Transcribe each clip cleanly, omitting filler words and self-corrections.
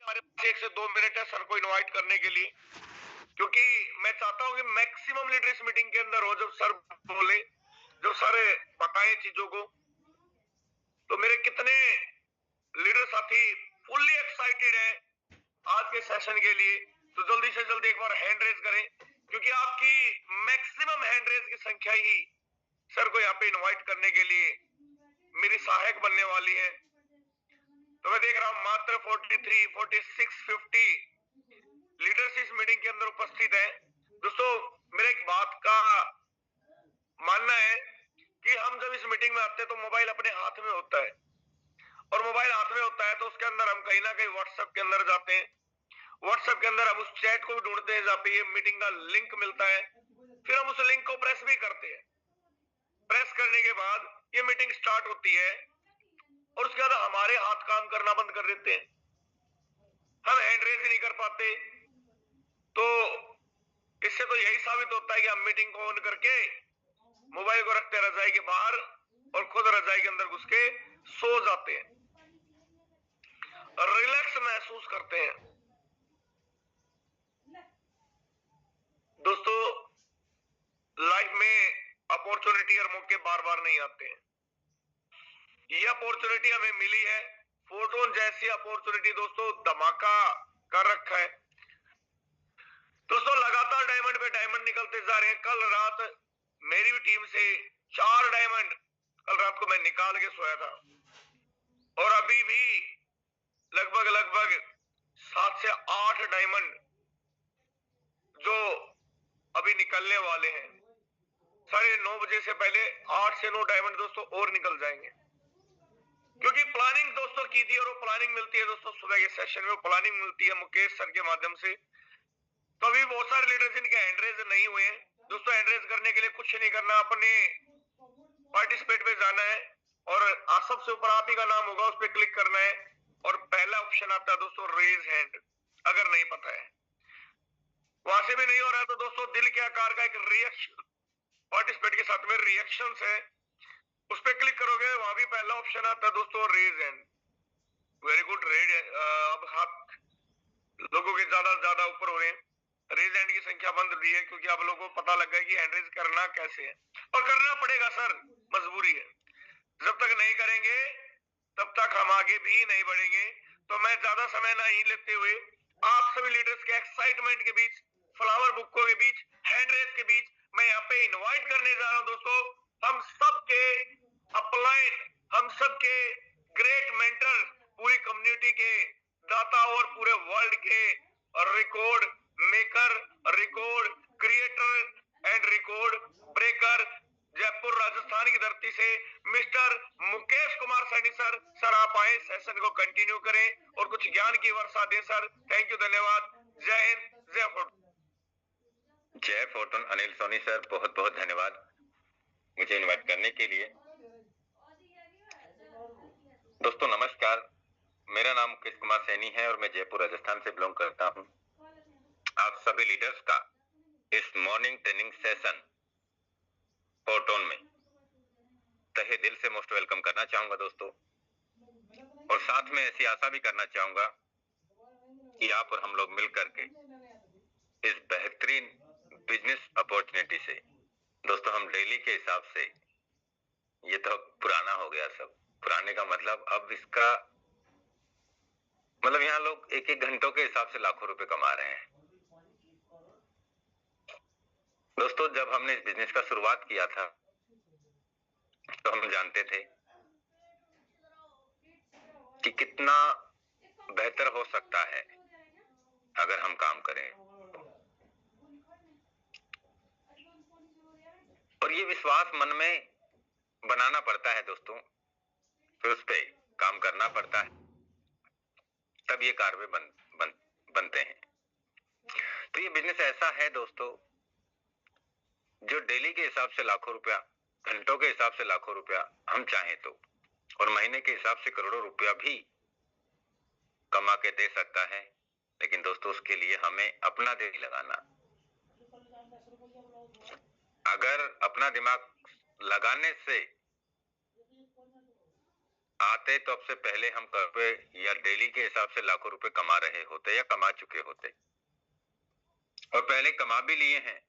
हमारे पास 1 से 2 मिनट है सर को इनवाइट करने के लिए, क्योंकि मैं चाहता हूं कि मैक्सिमम लीडर इस मीटिंग के अंदर हो। जब सर बोले, जब सर बताए चीजों को, तो मेरे कितने लीडर साथी फुल्ली एक्साइटेड है आज के सेशन के लिए, तो जल्दी से जल्दी एक बार हैंड रेज करें, क्योंकि आपकी मैक्सिमम हैंड रेज की संख्या ही सर को यहाँ पे इनवाइट करने के लिए मेरी सहायक बनने वाली है। तो मैं देख रहा हूं मात्र 43, 46, 50 लीडर्स इस मीटिंग के अंदर उपस्थित है। दोस्तों, मेरा एक बात का मानना है कि हम जब इस मीटिंग में आते हैं तो मोबाइल अपने हाथ में होता है, और मोबाइल हाथ में होता है तो उसके अंदर हम कहीं ना कहीं व्हाट्सएप के अंदर जाते हैं। व्हाट्सएप के अंदर हम उस चैट को भी ढूंढते हैं जहाँ पे ये मीटिंग का लिंक मिलता है, फिर हम उस लिंक को प्रेस भी करते हैं। प्रेस करने के बाद ये मीटिंग स्टार्ट होती है, और उसके बाद हमारे हाथ काम करना बंद कर देते हैं, हम हैंड रेज ही नहीं कर पाते। तो इससे तो यही साबित होता है कि हम मीटिंग को ऑन करके मोबाइल को रखते रजाई के बाहर और खुद रजाई के अंदर घुस के सो जाते हैं, रिलैक्स महसूस करते हैं। दोस्तों, लाइफ में अपॉर्चुनिटी और मौके बार बार नहीं आते हैं। ये अपॉर्चुनिटी हमें मिली है, फोटोन जैसी अपॉर्चुनिटी दोस्तों धमाका कर रखा है। दोस्तों, लगातार डायमंड पे डायमंड निकलते जा रहे हैं। कल रात मेरी भी टीम से 4 डायमंड कल रात को मैं निकाल के सोया था, और अभी भी लगभग 7 से 8 डायमंड जो अभी निकलने वाले हैं। 9:30 बजे से पहले 8 से 9 डायमंड दोस्तों और निकल जाएंगे, क्योंकि प्लानिंग दोस्तों की थी, और वो प्लानिंग मिलती है दोस्तों सुबह के सेशन में। वो प्लानिंग मिलती है मुकेश सर के माध्यम से। तो अभी बहुत सारे लीडर्स जिनके हैंडरेज नहीं हुए हैं दोस्तों, हैंडरेज करने के लिए कुछ नहीं करना, अपने पार्टिसिपेट पे जाना है, और सबसे ऊपर आप ही का नाम होगा, उस पर क्लिक करना है, और पहला ऑप्शन आता है दोस्तों रेज हैंड। अगर नहीं पता है, वहां से भी नहीं हो रहा है, तो दोस्तों दिल के आकार का एक रिएक्शन पार्टिसिपेट के साथ में रिएक्शन है, उस पर क्लिक करोगे, वहां भी पहला ऑप्शन आता है दोस्तों रेज हैंड। Very good. रेड अब हाथ लोगों के ज्यादा ऊपर हो रहे हैं, रेज हैंड की संख्या बंद रही है, क्योंकि अब लोगों को पता लग गया कि हैंड रेज करना कैसे है, और करना पड़ेगा सर, मजबूरी है। जब तक नहीं करेंगे तब तक हम आगे भी नहीं बढ़ेंगे। तो मैं ज्यादा समय नहीं लेते हुए आप सभी लीडर्स के एक्साइटमेंट के बीच, फ्लावर बुक्कों के बीच, हैंड रेज के बीच मैं यहाँ पे इनवाइट करने जा रहा हूं दोस्तों, हम सबके अपलाइन, हम सबके ग्रेट मेंटर, पूरी कम्युनिटी के दाता और पूरे वर्ल्ड के record maker, record creator and record breaker, Jaipur Rajasthan की धरती से mister Mukesh Kumar Saini sir. Sir आप आए, सेशन को कंटिन्यू करें और कुछ ज्ञान की वर्षा दें सर। थैंक यू, धन्यवाद। जय हिंद, जय फोर्टून। जय फोर्टून अनिल सोनी सर, बहुत बहुत धन्यवाद मुझे इनवाइट करने के लिए। दोस्तों नमस्कार, मेरा नाम मुकेश कुमार सैनी है और मैं जयपुर राजस्थान से बिलोंग करता हूं। आप सभी लीडर्स का इस मॉर्निंग ट्रेनिंग सेशन फोर्टून में तहे दिल से मोस्ट वेलकम करना चाहूंगा दोस्तों, और साथ में ऐसी आशा भी करना चाहूंगा कि आप और हम लोग मिल करके इस बेहतरीन बिजनेस अपॉर्चुनिटी से, दोस्तों हम डेली के हिसाब से, ये तो पुराना हो गया सब, पुराने का मतलब अब इसका मतलब यहाँ लोग एक एक घंटों के हिसाब से लाखों रुपए कमा रहे हैं। दोस्तों जब हमने इस बिजनेस का शुरुआत किया था तो हम जानते थे कि कितना बेहतर हो सकता है अगर हम काम करें, और ये विश्वास मन में बनाना पड़ता है दोस्तों, फिर उस पे काम करना पड़ता है, तब ये कार्य बनते हैं। तो ये बिजनेस ऐसा है दोस्तों जो डेली के हिसाब से लाखों रुपया, घंटों के हिसाब से लाखों रुपया हम चाहें तो, और महीने के हिसाब से करोड़ों रुपया भी कमा के दे सकता है। लेकिन दोस्तों उसके लिए हमें अपना दिल लगाना, अगर अपना दिमाग लगाने से आते तो अब से पहले हम करोड़ों या डेली के हिसाब से लाखों रुपए कमा रहे होते या कमा चुके होते, और पहले कमा भी लिए हैं।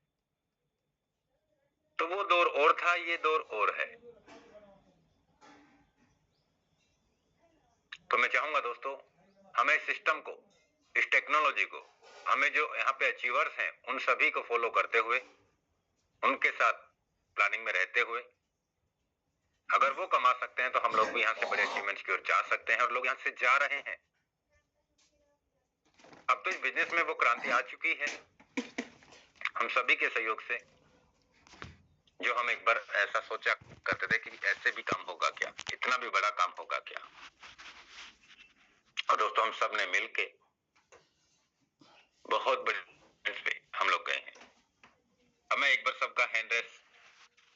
तो वो दौर और था, ये दौर और है। तो मैं चाहूंगा दोस्तों, हमें इस सिस्टम को, इस टेक्नोलॉजी को, हमें जो यहाँ पे अचीवर्स हैं उन सभी को फॉलो करते हुए, उनके साथ प्लानिंग में रहते हुए, अगर वो कमा सकते हैं तो हम लोग भी यहाँ से बड़े अचीवमेंट्स की ओर जा सकते हैं, और लोग यहाँ से जा रहे हैं। अब तो इस बिजनेस में वो क्रांति आ चुकी है हम सभी के सहयोग से, जो हम एक बार ऐसा सोचा करते थे कि ऐसे भी काम होगा क्या, इतना भी बड़ा काम होगा क्या। और दोस्तों हम सब ने मिलके बहुत बड़े पे हम लोग गए हैं। अब मैं एक बार सबका हैंड रेस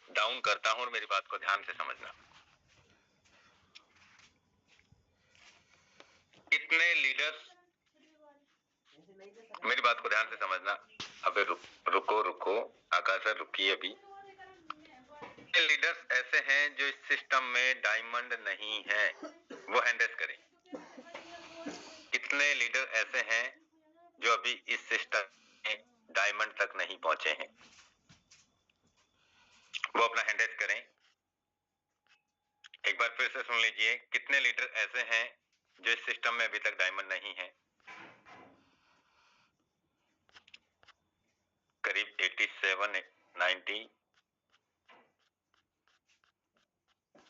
डाउन करता हूं और मेरी बात को ध्यान से समझना। कितने लीडर्स, मेरी बात को ध्यान से समझना। अबे रुको आकाश सर, रुकिए अभी। कितने लीडर्स ऐसे हैं जो इस सिस्टम में डायमंड नहीं है, वो हैंड रेस करें। कितने लीडर ऐसे हैं जो अभी इस सिस्टम में डायमंड तक नहीं पहुंचे हैं, वो अपना हैंड रेस करें। एक बार फिर से सुन लीजिए, कितने लीडर ऐसे हैं जो इस सिस्टम में अभी तक डायमंड नहीं है। करीब 87, 90।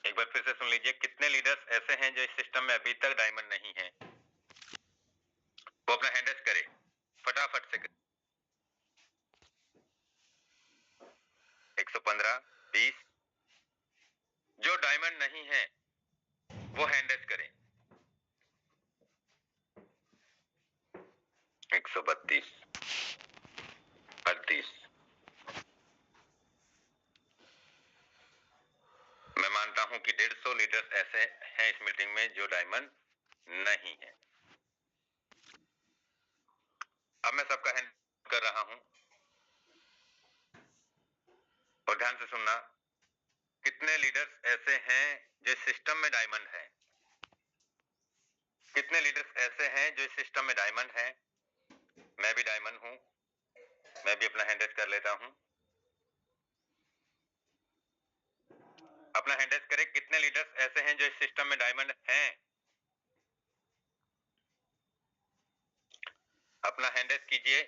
एक बार फिर से सुन लीजिए, कितने लीडर्स ऐसे हैं जो इस सिस्टम में अभी तक डायमंड नहीं है, वो अपना हैंड रेस करे फटाफट से। 115, 20। जो डायमंड नहीं है वो हैंड रेस करे। 132, 38। मैं मानता हूं कि 150 लीडर्स ऐसे हैं इस मीटिंग में जो डायमंड नहीं है। अब मैं सबका हैंड कर रहा हूं और ध्यान से सुनना। कितने लीडर्स ऐसे हैं जो सिस्टम में डायमंड है? कितने लीडर्स ऐसे हैं जो सिस्टम में डायमंड है? मैं भी डायमंड हूं, मैं भी अपना हैंड रेस कर लेता हूं। अपना हैंड रेस करें, कितने लीडर्स ऐसे हैं जो इस सिस्टम में डायमंड हैं? अपना हैंड रेस कीजिए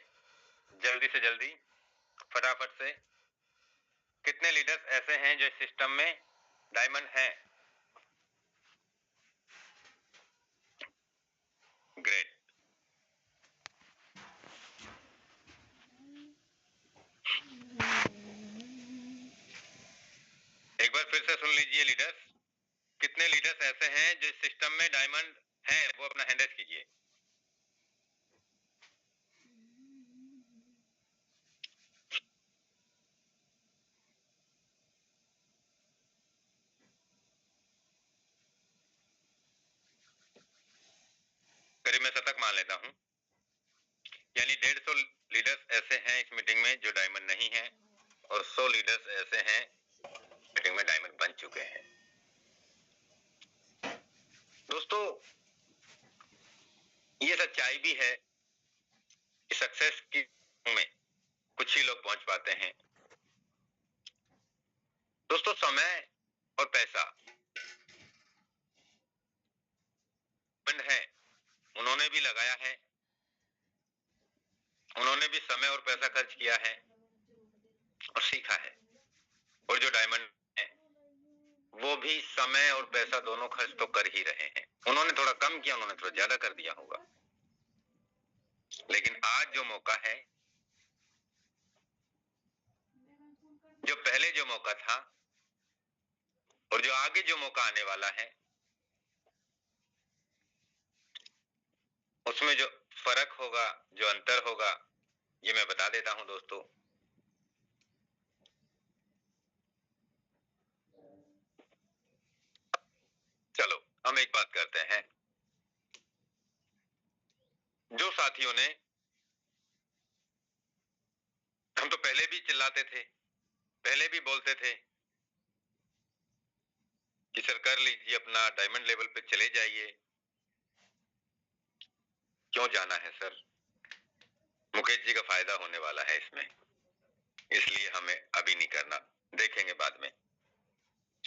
जल्दी से जल्दी, फटाफट से। कितने लीडर्स ऐसे हैं जो इस सिस्टम में डायमंड हैं? ग्रेट। एक बार फिर से सुन लीजिए लीडर्स, कितने लीडर्स ऐसे हैं जो इस सिस्टम में डायमंड हैं, वो अपना हैंड रेस कीजिए। करीब मैं शतक मान लेता हूं, यानी 150 लीडर्स ऐसे हैं इस मीटिंग में जो डायमंड नहीं है, और 100 लीडर्स ऐसे हैं मीटिंग में डायमंड बन चुके हैं। दोस्तों ये सच्चाई भी है कि सक्सेस की में कुछ ही लोग पहुंच पाते हैं। दोस्तों समय और पैसा है, उन्होंने भी लगाया है, उन्होंने भी समय और पैसा खर्च किया है और सीखा है। और जो डायमंड है वो भी समय और पैसा दोनों खर्च तो कर ही रहे हैं। उन्होंने थोड़ा कम किया, उन्होंने थोड़ा ज्यादा कर दिया होगा, लेकिन आज जो मौका है, जो पहले जो मौका था और जो आगे जो मौका आने वाला है, उसमें जो फर्क होगा, जो अंतर होगा, ये मैं बता देता हूं दोस्तों। चलो हम एक बात करते हैं। जो साथियों ने, हम तो पहले भी चिल्लाते थे, पहले भी बोलते थे कि सर कर लीजिए, अपना डायमंड लेवल पे चले जाइए। क्यों जाना है सर? मुकेश जी का फायदा होने वाला है इसमें, इसलिए हमें अभी नहीं करना, देखेंगे बाद में।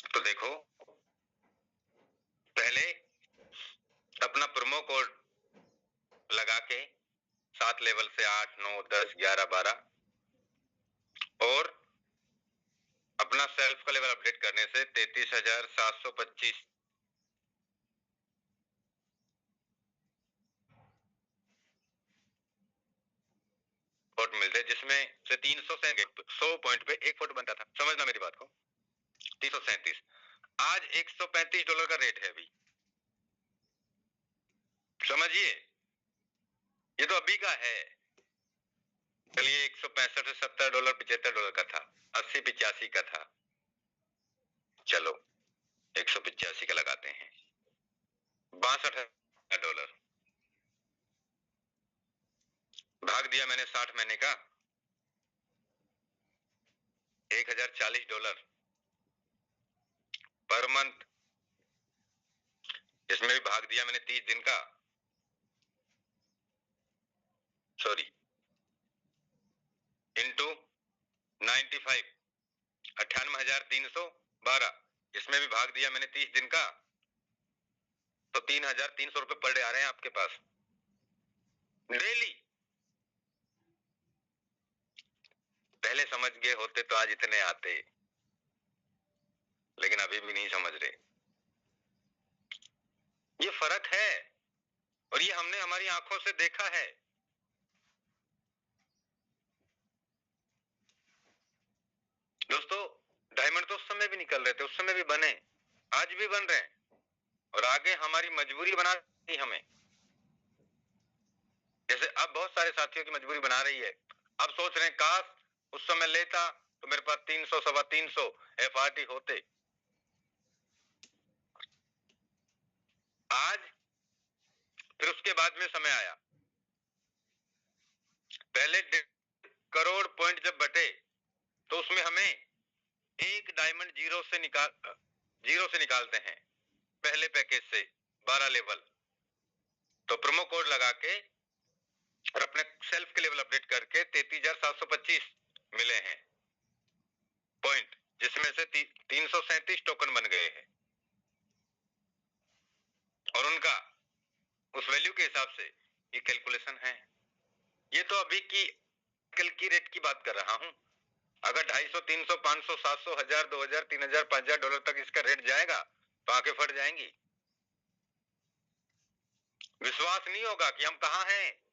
तो देखो, पहले अपना प्रोमो कोड लगा के 7 लेवल से 8, 9, 10, 11, 12 और अपना सेल्फ का लेवल अपडेट करने से 33,725 फोट मिलते, जिसमें से 300 से 100 पॉइंट पे एक फोट बनता था। समझना मेरी बात को। 337 आज $135 का रेट है अभी, समझिए। ये तो अभी का है। चलिए $165 से $70, $75 का था, 80, 85 का था। चलो 185 का लगाते हैं, $62। भाग दिया मैंने 60 महीने का, $1040 पर मंथ। इसमें भी भाग दिया मैंने 30 दिन का, सॉरी, इंटू 95, 98,312। इसमें भी भाग दिया मैंने 30 दिन का, तो $3,300 पर डे आ रहे हैं आपके पास डेली। पहले समझ गए होते तो आज इतने आते, लेकिन अभी भी नहीं समझ रहे। ये फर्क है और ये हमने हमारी आंखों से देखा है। दोस्तों, डायमंड तो उस समय भी निकल रहे थे, उस समय भी बने, आज भी बन रहे हैं, और आगे हमारी मजबूरी बना रही हमें। जैसे अब बहुत सारे साथियों की मजबूरी बना रही है। अब सोच रहे हैं काश उस समय लेता तो मेरे पास 300, 350 FRT होते। आज फिर उसके बाद में समय आया, पहले 1.5 करोड़ पॉइंट जब बटे तो उसमें हमें एक डायमंड जीरो से निकालते हैं पहले पैकेज से 12 लेवल। तो प्रोमो कोड लगा के और अपने सेल्फ के लेवल अपडेट करके 33,725 मिले हैं पॉइंट, जिसमें से 337 टोकन बन गए हैं, और उनका उस वैल्यू के हिसाब से ये कैलकुलेशन है। ये तो अभी की कल की रेट की बात कर रहा हूं। अगर 250, 300, 500, 700, 1000, 2000, 3000, $5000 तक इसका रेट जाएगा तो आंखें फट जाएंगी। विश्वास नहीं होगा कि हम कहां हैं।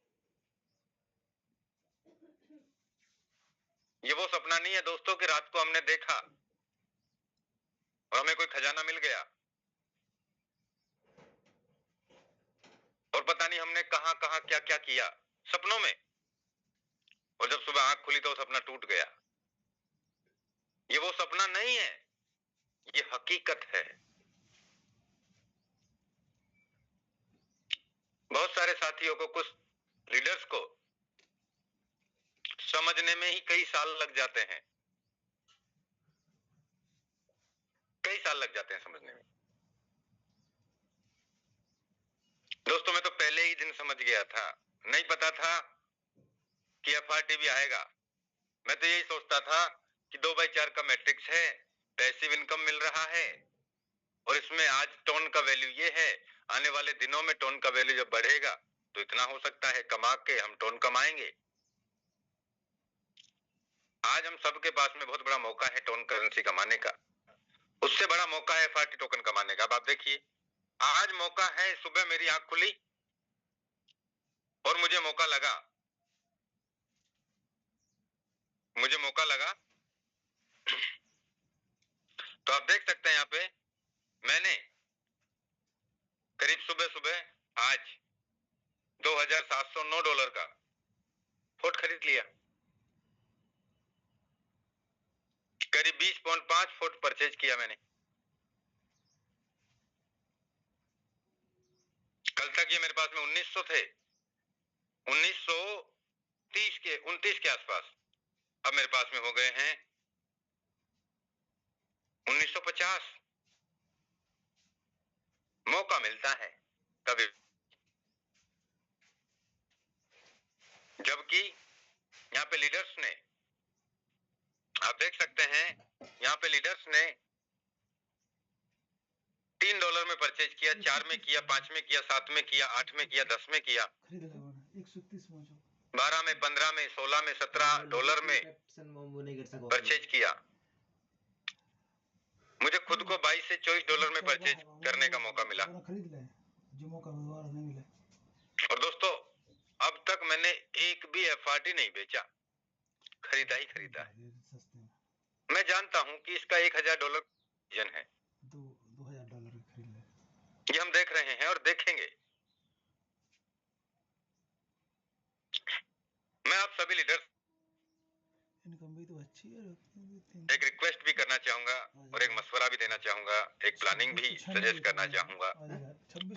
ये वो सपना नहीं है दोस्तों कि रात को हमने देखा और हमें कोई खजाना मिल गया और पता नहीं हमने कहां कहां क्या क्या किया सपनों में, और जब सुबह आंख खुली तो सपना टूट गया। ये वो सपना नहीं है, ये हकीकत है। बहुत सारे साथियों को, कुछ लीडर्स को समझने में ही कई साल लग जाते हैं, कई साल लग जाते हैं समझने में। दोस्तों, मैं तो पहले ही दिन समझ गया था, नहीं पता था कि FRT भी आएगा। मैं तो यही सोचता था कि 2/4 का मैट्रिक्स है, पैसिव इनकम मिल रहा है, और इसमें आज टोन का वैल्यू ये है, आने वाले दिनों में टोन का वैल्यू जब बढ़ेगा तो इतना हो सकता है, कमा के हम टोन कमाएंगे। आज हम सबके पास में बहुत बड़ा मौका है टोन करेंसी कमाने का, उससे बड़ा मौका है FRT टोकन कमाने का। अब आप देखिए, आज मौका है, सुबह मेरी आंख खुली और मुझे मौका लगा, तो आप देख सकते हैं यहाँ पे मैंने करीब सुबह सुबह आज $2,709 का फुट खरीद लिया, करीब 20.5 फुट परचेज किया मैंने। कल तक ये मेरे पास में 1900 थे, 29 के आसपास, अब मेरे पास में हो गए हैं 1950। मौका मिलता है कभी, जबकि यहाँ पे लीडर्स ने, आप देख सकते हैं यहाँ पे लीडर्स ने $3 में परचेज किया, 4 में किया, 5 में किया, 7 में किया, 8 में किया, 10 में किया, 12 में, 15 में, 16 में, $17 में परचेज किया। मुझे खुद को $22 से $24 में परचेज करने का मौका मिला। और दोस्तों, अब तक मैंने एक भी एफआरटी नहीं बेचा, खरीदा ही खरीदा है। मैं जानता हूं कि इसका $1000 वजन है। ये हम देख रहे हैं और देखेंगे। मैं आप सभी लीडर्स एक रिक्वेस्ट भी करना चाहूंगा और एक मशवरा भी देना चाहूंगा, एक प्लानिंग भी सजेस्ट करना चाहूंगा।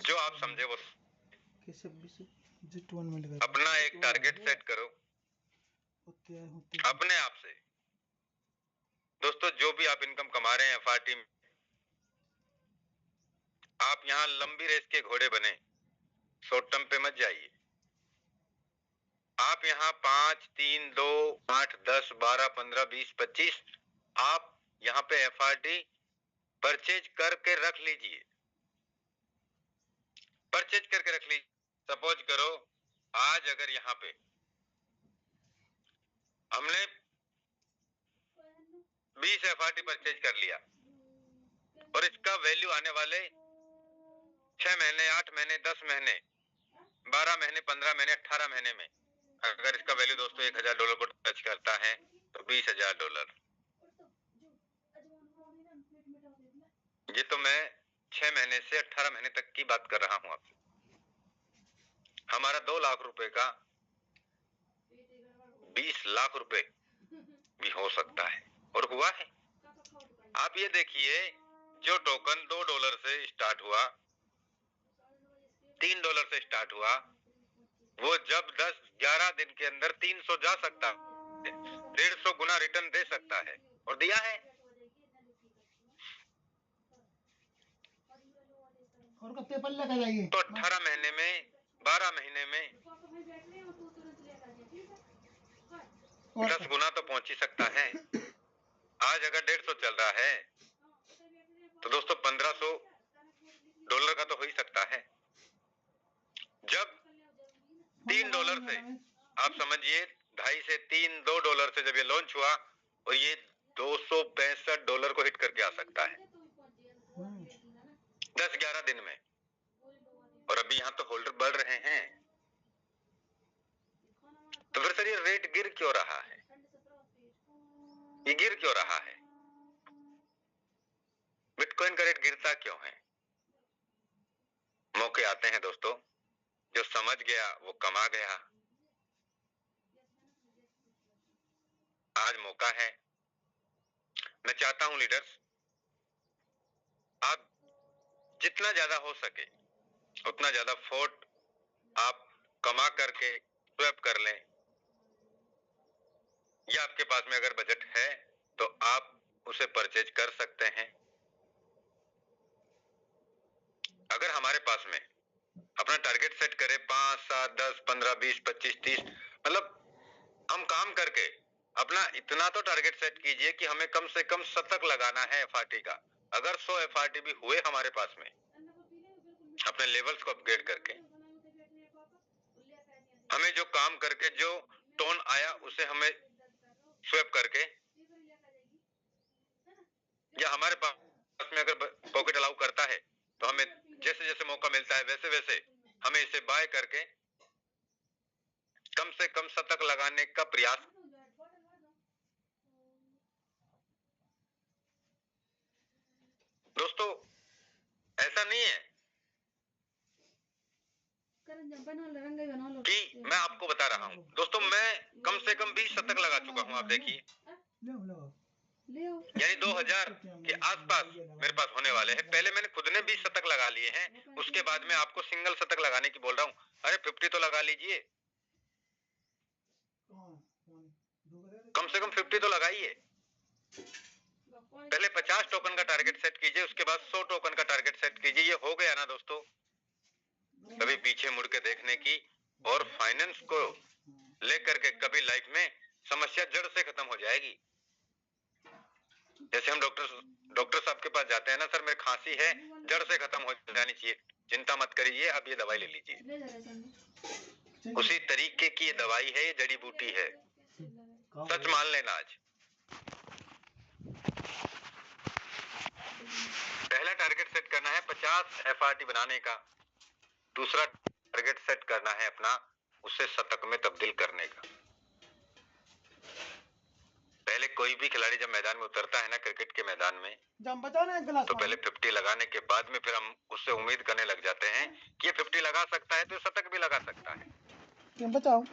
जो आप समझे वो अपना एक टारगेट सेट करो अपने आप से। दोस्तों, जो भी आप इनकम कमा रहे हैं एफआरटी में, आप यहाँ लंबी रेस के घोड़े बने, शॉर्ट टर्म पे मत जाइए। आप यहाँ 5, 3, 2, 8, 10, 12, 15, 20, 25 आप यहाँ पे एफआरटी परचेज करके रख लीजिए, परचेज करके रख लीजिए। सपोज करो आज अगर यहाँ पे हमने 20 एफआरटी परचेज कर लिया और इसका वैल्यू आने वाले 6 महीने, 8 महीने, 10 महीने, 12 महीने, 15 महीने, 18 महीने में अगर इसका वैल्यू दोस्तों $1000 को टच करता है तो $20000। ये तो मैं 6 महीने से 18 महीने तक की बात कर रहा हूं आपसे। हमारा 2 लाख रुपए का 20 लाख रुपए भी हो सकता है और हुआ है। आप ये देखिए, जो टोकन $2 से स्टार्ट हुआ, $3 से स्टार्ट हुआ, वो जब 10-11 दिन के अंदर 300 जा सकता है, 150 गुना रिटर्न दे सकता है और दिया है। तो 18 महीने में, 12 महीने में 10 गुना तो पहुंच ही सकता है। आज अगर 150 चल रहा है तो दोस्तों $1500 का तो हो ही सकता है। जब $3 से, आप समझिए 2.5 से 3, $2 से जब ये लॉन्च हुआ और ये $265 को हिट करके आ सकता है 10-11 दिन में। और अभी यहाँ तो होल्डर बढ़ रहे हैं, तो फिर सर ये रेट गिर क्यों रहा है? ये गिर क्यों रहा है? बिटकॉइन का रेट गिरता क्यों है? मौके आते हैं दोस्तों, जो समझ गया वो कमा गया। आज मौका है। मैं चाहता हूं लीडर्स, आप जितना ज्यादा हो सके उतना ज्यादा फोर्ट आप कमा करके स्वैप कर लें, या आपके पास में अगर बजट है तो आप उसे परचेज कर सकते हैं। अगर हमारे पास में अपना टारगेट सेट करें 5, 7, 10, 15, 20, 25, 30, मतलब हम काम करके अपना इतना तो टारगेट सेट कीजिए कि हमें कम से कम शतक लगाना है एफआरटी का। अगर 100 एफआरटी भी हुए हमारे पास में, अपने लेवल्स को अपग्रेड करके, हमें जो काम करके जो टोन आया उसे हमें स्वैप करके, या हमारे पास में अगर पॉकेट अलाउ करता है तो हमें जैसे जैसे मौका मिलता है वैसे वैसे हमें इसे बाय करके कम से कम शतक लगाने का प्रयास। दोस्तों, ऐसा नहीं है कि मैं आपको बता रहा हूं। दोस्तों, मैं कम से कम 20 शतक लगा चुका हूं। आप देखिए, यानी 2000 के आसपास मेरे पास होने वाले हैं। पहले मैंने खुद ने 20 शतक लगा लिए हैं, उसके बाद में आपको सिंगल शतक लगाने की बोल रहा हूं। अरे 50 तो लगा लीजिए, कम से कम 50 तो लगाइए। पहले 50 टोकन का टारगेट सेट कीजिए, उसके बाद 100 टोकन का टारगेट सेट कीजिए। ये हो गया ना दोस्तों, कभी पीछे मुड़ के देखने की और फाइनेंस को लेकर के कभी लाइफ में समस्या जड़ से खत्म हो जाएगी। जैसे हम डॉक्टर साहब के पास जाते हैं ना, सर मेरे खांसी है, जड़ से खत्म हो जानी चाहिए, चिंता मत करिए, अब ये दवाई ले लीजिए। उसी तरीके की ये दवाई है, ये जड़ी बूटी है, सच मान लेना। आज पहला टारगेट सेट करना है 50 एफआरटी बनाने का, दूसरा टारगेट सेट करना है अपना उसे शतक में तब्दील करने का। पहले कोई भी खिलाड़ी जब मैदान में उतरता है ना, क्रिकेट के मैदान में, तो पहले 50 लगाने के बाद में फिर हम उससे उम्मीद करने लग जाते हैं कि ये 50 लगा सकता है तो शतक भी लगा सकता है।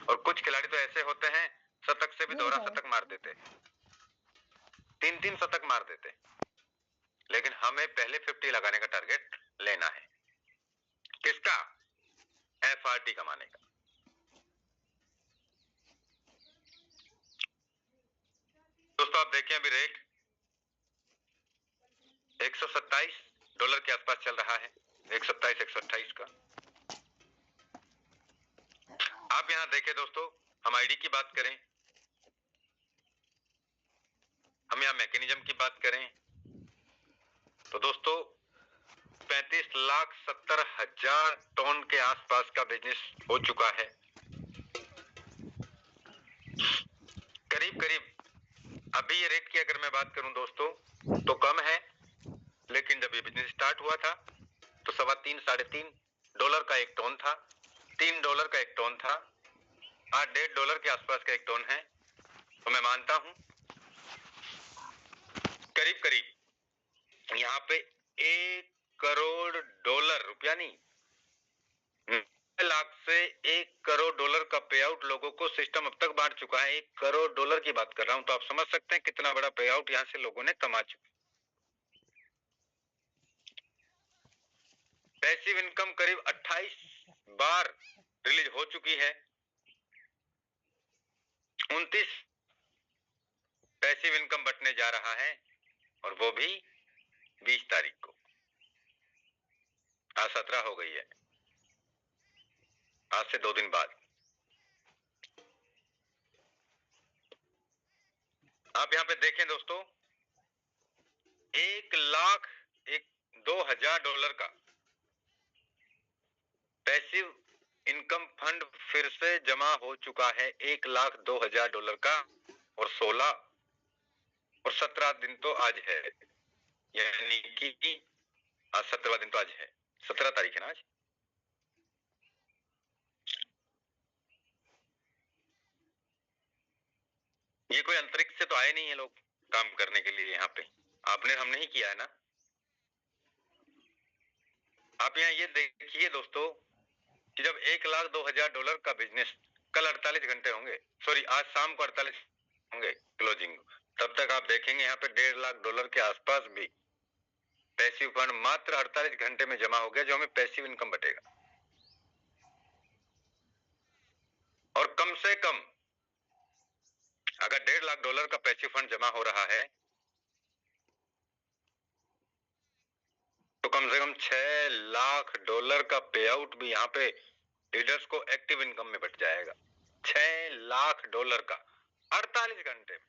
और कुछ खिलाड़ी तो ऐसे होते हैं, शतक से भी दोहरा शतक मार देते हैं, 3-3 शतक मार देते हैं। लेकिन हमें पहले 50 लगाने का टारगेट लेना है। किसका? एफआरटी कमाने का। दोस्तों आप देखें, अभी रेट $127 के आसपास चल रहा है, 127 128 का। आप यहां देखें दोस्तों, हम आईडी की बात करें, हम यहां मैकेनिज्म की बात करें, तो दोस्तों 35,70,000 टन के आसपास का बिजनेस हो चुका है। करीब करीब अभी ये रेट की अगर मैं बात करूं दोस्तों तो कम है, लेकिन जब ये बिजनेस स्टार्ट हुआ था तो $3.5-3.5 का एक टन था, $3 का एक टन था, आज $1.5 के आसपास का एक टन है। तो मैं मानता हूं करीब करीब यहाँ पे $1 करोड़, रुपया नहीं, 9 लाख से $1 करोड़ का पे आउट लोगों को सिस्टम अब तक बांट चुका है। $1 करोड़ की बात कर रहा हूं, तो आप समझ सकते हैं कितना बड़ा पे आउट यहां से लोगों ने कमा चुका। पैसिव इनकम करीब 28 बार रिलीज हो चुकी है, 29 पैसिव इनकम बटने जा रहा है, और वो भी 20 तारीख को। आज 17 हो गई है, आज से 2 दिन बाद। आप यहां पे देखें दोस्तों, $1,02,000 का पैसिव इनकम फंड फिर से जमा हो चुका है, $1,02,000 का, और 16 और 17 दिन तो आज है, यानी कि आज 17वां दिन तो आज है, 17 तारीख है ना आज। ये कोई अंतरिक्ष से तो आए नहीं है लोग काम करने के लिए यहाँ पे, आपने हमने ही किया है ना। आप यहाँ ये देखिए दोस्तों कि जब $1,02,000 का बिजनेस कल 48 घंटे होंगे, सॉरी आज शाम को 48 होंगे क्लोजिंग, तब तक आप देखेंगे यहाँ पे $1.5 लाख के आसपास भी पैसिव फंड मात्र 48 घंटे में जमा हो गया, जो हमें पैसिव इनकम बटेगा। और कम से कम अगर $1.5 लाख का पैसिव फंड जमा हो रहा है तो कम से कम $6 लाख का पे आउट भी यहाँ पे लीडर्स को एक्टिव इनकम में बट जाएगा। $6 लाख का 48 घंटे में।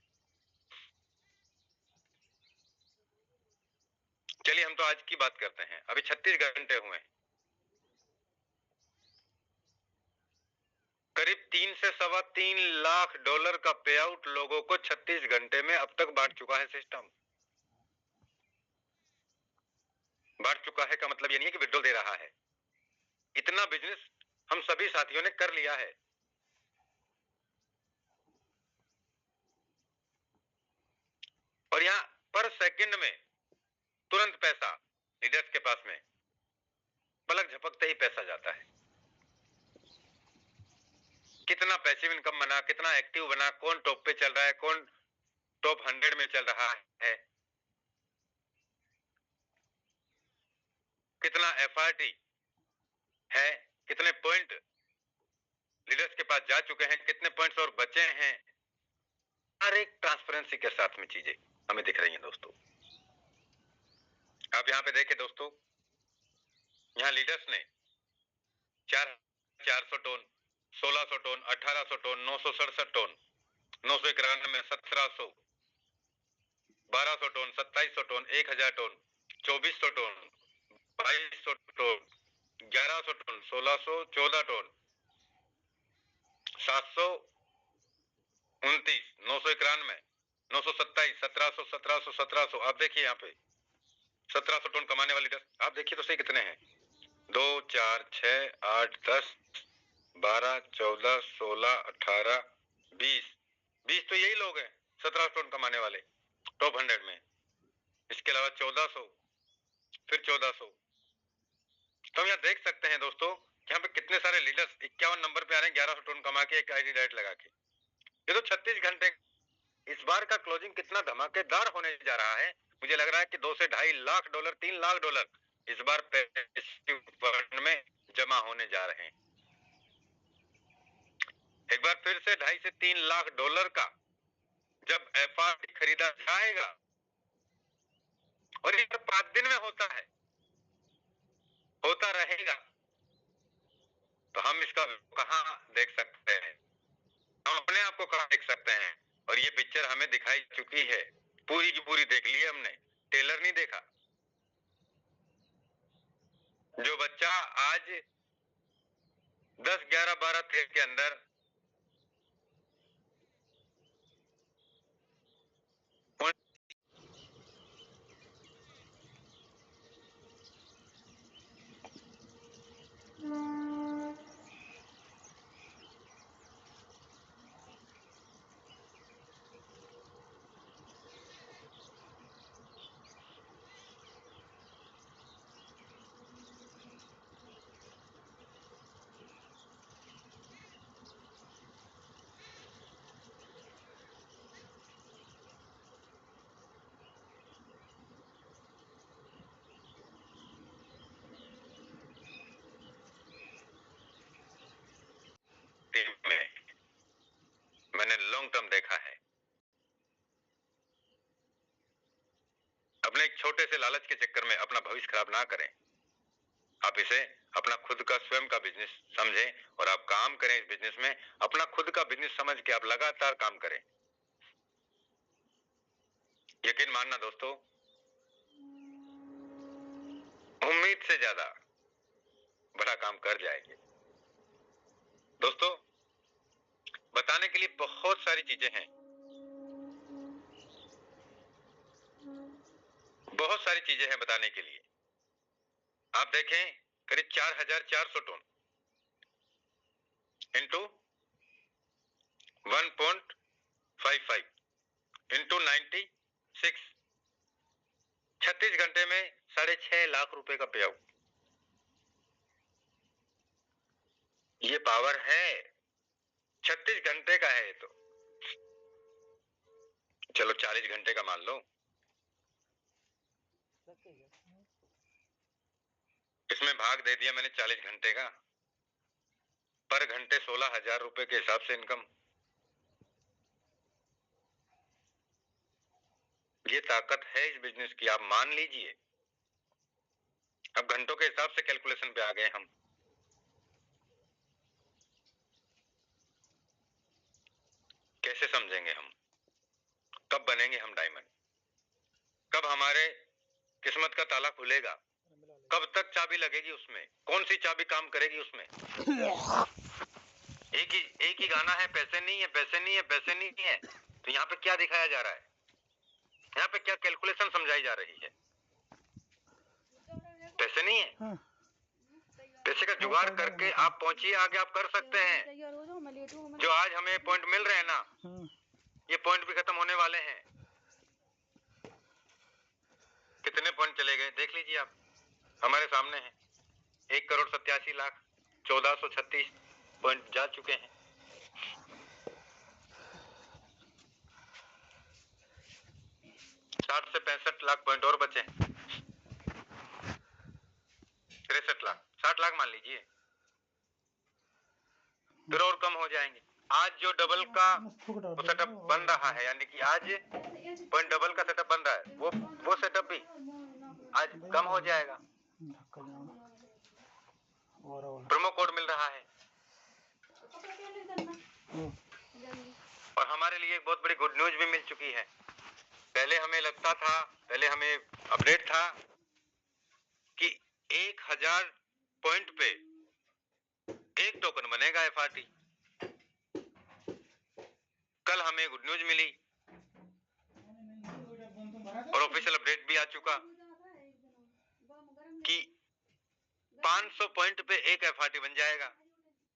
चलिए हम तो आज की बात करते हैं, अभी 36 घंटे हुए हैं, करीब 3 से $3.25 लाख का पे आउट लोगों को 36 घंटे में अब तक बांट चुका है सिस्टम। बांट चुका है का मतलब ये नहीं है कि विड्रॉल दे रहा है, इतना बिजनेस हम सभी साथियों ने कर लिया है। और यहां पर सेकंड में तुरंत पैसा लीडर्स के पास में, पलक झपकते ही पैसा जाता है। कितना पैसिव इनकम बना, कितना एक्टिव बना, कौन टॉप पे चल रहा है, कौन टॉप 100 में चल रहा है, कितना एफआरटी है, कितने पॉइंट लीडर्स के पास जा चुके हैं, कितने पॉइंट्स और बचे हैं, हर एक ट्रांसपेरेंसी के साथ में चीजें हमें दिख रही हैं दोस्तों। आप यहाँ पे देखें दोस्तों, यहाँ लीडर्स ने 400 ton, 1600 ton, 1800 ton, 967 ton, 991, 1700, 1200 ton, 2700 ton, 1000 ton, 2400 ton, 2200 ton, 1100 ton, 1614 ton, 729, 991, 927, 1700, 1700, 1700। आप देखिए यहाँ पे 1700 टन कमाने वाले लीडर, आप देखिए तो सही कितने हैं। 2, 4, 6, 8, 10, 12, 14, 16, 18, 20 तो यही लोग हैं 1700 टन कमाने वाले टॉप 100 में। इसके अलावा 1400, फिर 1400। तो हम यहाँ देख सकते हैं दोस्तों कि यहाँ पे कितने सारे लीडर्स 51 नंबर पे आ रहे हैं 1100 टन कमा के एक आईडी डाइट लगा के। ये तो 36 घंटे। इस बार का क्लोजिंग कितना धमाकेदार होने जा रहा है। मुझे लग रहा है कि 2 से 2.5 लाख डॉलर, 3 लाख डॉलर इस बार फंड में जमा होने जा रहे हैं। एक बार फिर से 2.5 से 3 लाख डॉलर का जब एफआरडी खरीदा जाएगा, और ये 5 दिन में होता है, होता रहेगा, तो हम इसका कहां देख सकते हैं, हम अपने आप को कहां देख सकते हैं। और ये पिक्चर हमें दिखाई चुकी है, पूरी की पूरी देख ली है हमने, टेलर नहीं देखा। जो बच्चा आज 10, 11, 12, 13 के अंदर टीम में मैंने लॉन्ग टर्म देखा है। अपने एक छोटे से लालच के चक्कर में अपना भविष्य खराब ना करें। आप इसे अपना खुद का स्वयं का बिजनेस समझें और आप काम करें इस बिजनेस में। अपना खुद का बिजनेस समझ के आप लगातार काम करें। यकीन मानना दोस्तों, उम्मीद से ज्यादा बड़ा काम कर जाएंगे। दोस्तों, बताने के लिए बहुत सारी चीजें हैं, बहुत सारी चीजें हैं बताने के लिए। आप देखें, करीब 4400 टन इंटू 1.55 इंटू 96, 36 घंटे में 6.5 लाख रुपए का पे आउट। ये पावर है, 36 घंटे का है। ये तो चलो 40 घंटे का मान लो, इसमें भाग दे दिया मैंने 40 घंटे का, पर घंटे 16,000 रुपए के हिसाब से इनकम। ये ताकत है इस बिजनेस की, आप मान लीजिए। अब घंटों के हिसाब से कैलकुलेशन पे आ गए हम। कैसे समझेंगे हम, कब बनेंगे हम डायमंड, कब हमारे किस्मत का ताला खुलेगा, कब तक चाबी लगेगी उसमें, कौन सी चाबी काम करेगी उसमें। एक ही गाना है, पैसे नहीं है, पैसे नहीं है, पैसे नहीं है। तो यहाँ पे क्या दिखाया जा रहा है, यहाँ पे क्या कैलकुलेशन समझाई जा रही है। पैसे नहीं है, पैसे का जुगाड़ करके आप पहुंचिए आगे, आप कर सकते हैं। जो आज हमें पॉइंट मिल रहे हैं ना, ये पॉइंट भी खत्म होने वाले हैं। कितने पॉइंट चले गए देख लीजिए आप, हमारे सामने है। 1,87,1436 पॉइंट जा चुके हैं। साठ से 65 लाख पॉइंट और बचे, 63 लाख, 60 लाख मान लीजिए, फिर और कम हो जाएंगे। आज जो डबल का सेटअप बन रहा है, यानी कि आज पॉइंट डबल का सेटअप बन रहा है, वो सेटअप भी आज कम हो जाएगा। प्रोमो कोड मिल रहा है और हमारे लिए एक बहुत बड़ी गुड न्यूज भी मिल चुकी है। पहले हमें लगता था, पहले हमें अपडेट था कि 1000 पॉइंट पे एक टोकन बनेगा एफआरटी। कल हमें गुड न्यूज मिली और ऑफिशियल अपडेट भी आ चुका कि 500 पॉइंट पे एक एफआरटी बन जाएगा।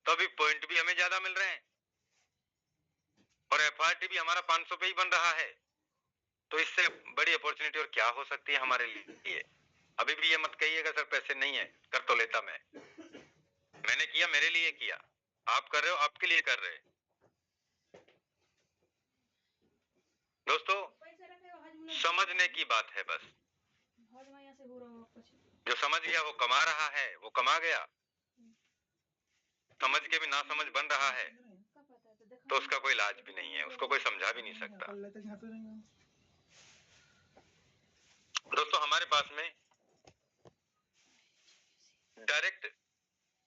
तो अभी पॉइंट भी हमें ज्यादा मिल रहे हैं और एफआरटी भी हमारा 500 पे ही बन रहा है। तो इससे बड़ी अपॉर्चुनिटी और क्या हो सकती है हमारे लिए। अभी भी ये मत कहिएगा सर पैसे नहीं है, कर तो लेता मैंने किया, मेरे लिए किया, आप कर रहे हो आपके लिए कर रहे। दोस्तों समझने की बात है बस, जो समझ गया वो कमा रहा है, वो कमा गया। समझ के भी ना समझ बन रहा है तो उसका कोई इलाज भी नहीं है, उसको कोई समझा भी नहीं सकता। दोस्तों हमारे पास में डायरेक्ट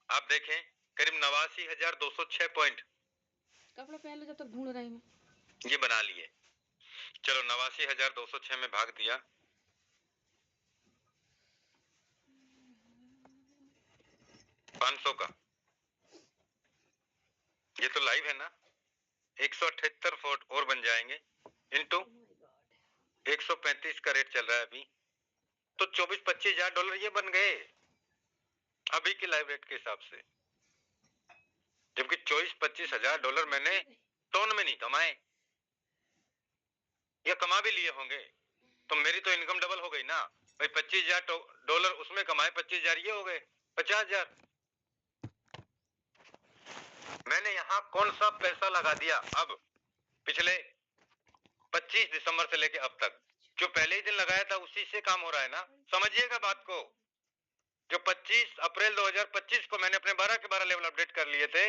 आप देखें करीब 89,206 पॉइंट कपड़ा पहन लो जब तक ढूंढ रही हूँ। ये बना लिए। चलो 89,206 में भाग दिया, 500 का, ये तो लाइव है ना। 178 फुट और बन जाएंगे इनटू 135 का रेट चल रहा है अभी, तो 24-25 हजार डॉलर ये बन गए अभी की लाइव रेट के हिसाब से। जबकि 24-25 हजार डॉलर मैंने टोन में नहीं कमाए, या कमा भी लिए होंगे तो मेरी तो इनकम डबल हो गई ना भाई। 25,000 डॉलर उसमें कमाए, 25,000 ये हो गए 50,000। मैंने यहां कौन सा पैसा लगा दिया अब पिछले 25 दिसंबर से लेके अब तक, जो पहले ही दिन लगाया था उसी से काम हो रहा है ना। समझिएगा बात को, जो 25 अप्रैल 2025 को मैंने अपने 12 के 12 लेवल अपडेट कर लिए थे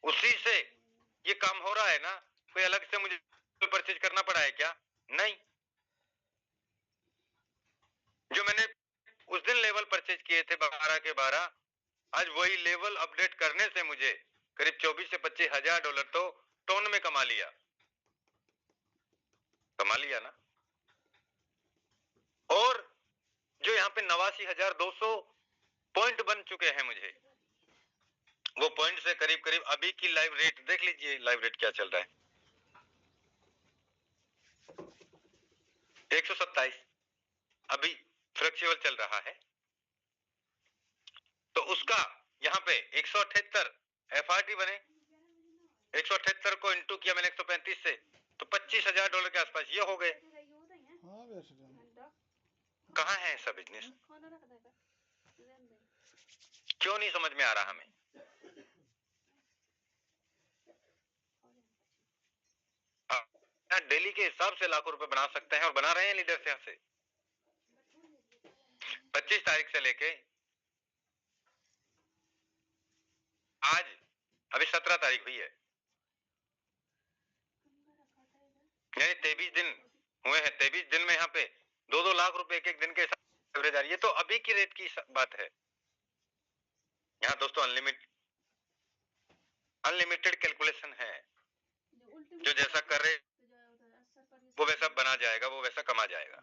उसी से ये काम हो रहा है ना। कोई अलग से मुझे परचेज करना पड़ा है क्या? नहीं। जो मैंने उस दिन लेवल परचेज किए थे 12 के 12, आज वही लेवल अपडेट करने से मुझे करीब 24 से 25 हजार डॉलर तो टोन में कमा लिया ना। और जो यहाँ पे 89,200 पॉइंट बन चुके हैं मुझे, वो पॉइंट से करीब करीब अभी की लाइव रेट देख लीजिए, लाइव रेट क्या चल रहा है 127 अभी फ्लेक्सिबल चल रहा है। तो उसका यहाँ पे 178 एफआरटी बने, 178 को इंटू किया मैंने 135 से, तो 25,000 डॉलर के आसपास ये हो गए। कहाँ है ऐसा बिजनेस? क्यों नहीं समझ में आ रहा हमें? डेली के हिसाब से लाखों रुपए बना सकते हैं और बना रहे हैं लीडर्स यहाँ से। 25 तारीख से लेके आज अभी 17 तारीख हुई है, यानी 23 दिन हुए हैं। 23 दिन में यहाँ पे 2-2 लाख रुपए एक दिन के एवरेज आ रही है। तो अभी की रेट की बात है यहाँ दोस्तों। अनलिमिटेड कैलकुलेशन है, जो जैसा कर रहे वो वैसा बना जाएगा, वो वैसा कमा जाएगा।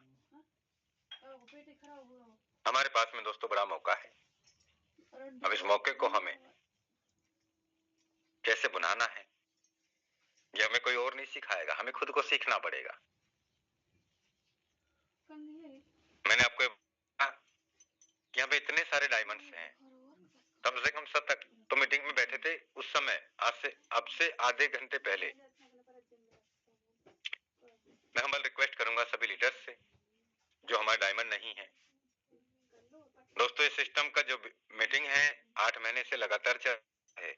हमारे पास में दोस्तों बड़ा मौका है। अब इस मौके को हमें कैसे बनाना है ये हमें कोई और नहीं सिखाएगा, हमें खुद को सीखना पड़ेगा। मैंने आपको यहाँ पे इतने सारे डायमंड्स हैं, कम से कम 7 तक तो मीटिंग में बैठे थे उस समय, अब से आधे घंटे पहले। मैं हम्बल रिक्वेस्ट करूंगा सभी लीडर्स से जो हमारे डायमंड नहीं है। दोस्तों इस सिस्टम का जो मीटिंग है 8 महीने से लगातार चल रहा है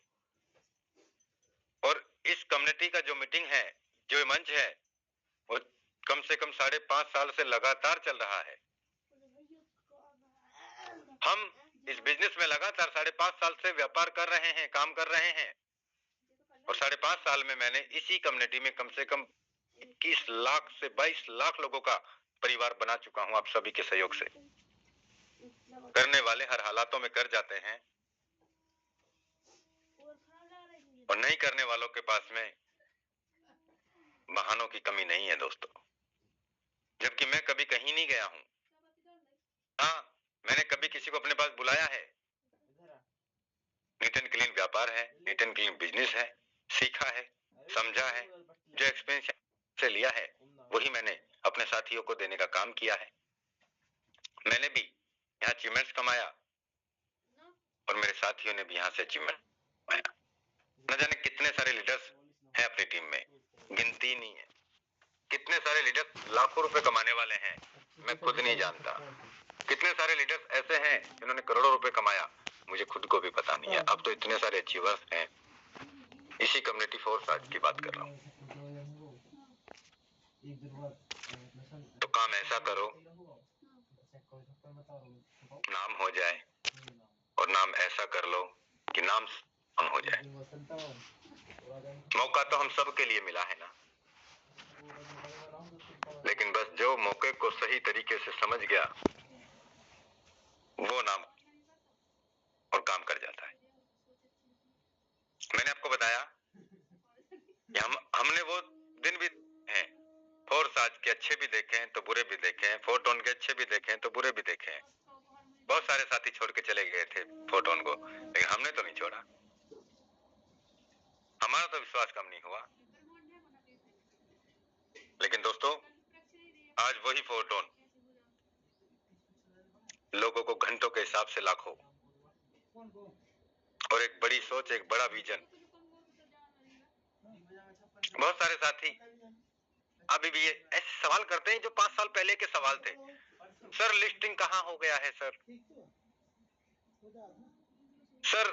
और इस कम्युनिटी का जो मीटिंग है, जो मंच है, वो कम से कम 5.5 साल से लगातार चल रहा है। हम इस बिजनेस में लगातार 5.5 साल से व्यापार कर रहे हैं, काम कर रहे हैं और 5.5 साल में मैंने इसी कम्युनिटी में कम से कम 21 लाख से 22 लाख लोगों का परिवार बना चुका हूं आप सभी के सहयोग से। करने वाले हर हालातों में कर जाते हैं और नहीं करने वालों के पास में बहानों की कमी नहीं है दोस्तों। जबकि मैं कभी कहीं नहीं गया हूं। हाँ, मैंने कभी किसी को अपने पास बुलाया है। नीट एंड क्लीन व्यापार है, नीट एंड क्लीन बिजनेस है, सीखा है, समझा है, जो एक्सपीरियंस से लिया है वही मैंने अपने साथियों को देने का काम किया है। मैंने भी यहाँ अचीवमेंट्स कमाया और मेरे साथियों ने भी यहाँ से अचीवमेंट कमाया। न जाने कितने सारे लीडर्स हैं अपनी टीम में, गिनती नहीं है। कितने सारे लीडर्स लाखों रुपए कमाने वाले हैं, मैं खुद नहीं जानता। कितने सारे लीडर्स ऐसे हैं जिन्होंने करोड़ों रुपए कमाया, मुझे खुद को भी पता नहीं है। अब तो इतने सारे अचीवर्स हैं। इसी कम्युनिटी फोर्स आज की बात कर रहा हूँ। तो काम ऐसा करो नाम हो जाए, और नाम ऐसा कर लो कि नाम हो जाए। मौका तो हम सब के लिए मिला है ना, लेकिन बस जो मौके को सही तरीके से समझ गया वो नाम और काम कर जाता है। मैंने आपको बताया कि हमने वो दिन भी हैं, फोर्स आज के अच्छे भी देखे हैं तो बुरे भी देखे हैं, फोटोन के अच्छे भी देखे हैं तो बुरे भी देखे हैं। बहुत सारे साथी छोड़ के चले गए थे फोटोन को, लेकिन हमने तो नहीं छोड़ा। हमारा तो विश्वास कम नहीं हुआ। लेकिन दोस्तों, आज वही फोटोन लोगों को घंटों के हिसाब से लाखों, और एक बड़ी सोच, एक बड़ा विजन। बहुत सारे साथी अभी भी ये ऐसे सवाल करते हैं जो 5 साल पहले के सवाल थे। सर लिस्टिंग कहाँ हो गया है सर? सर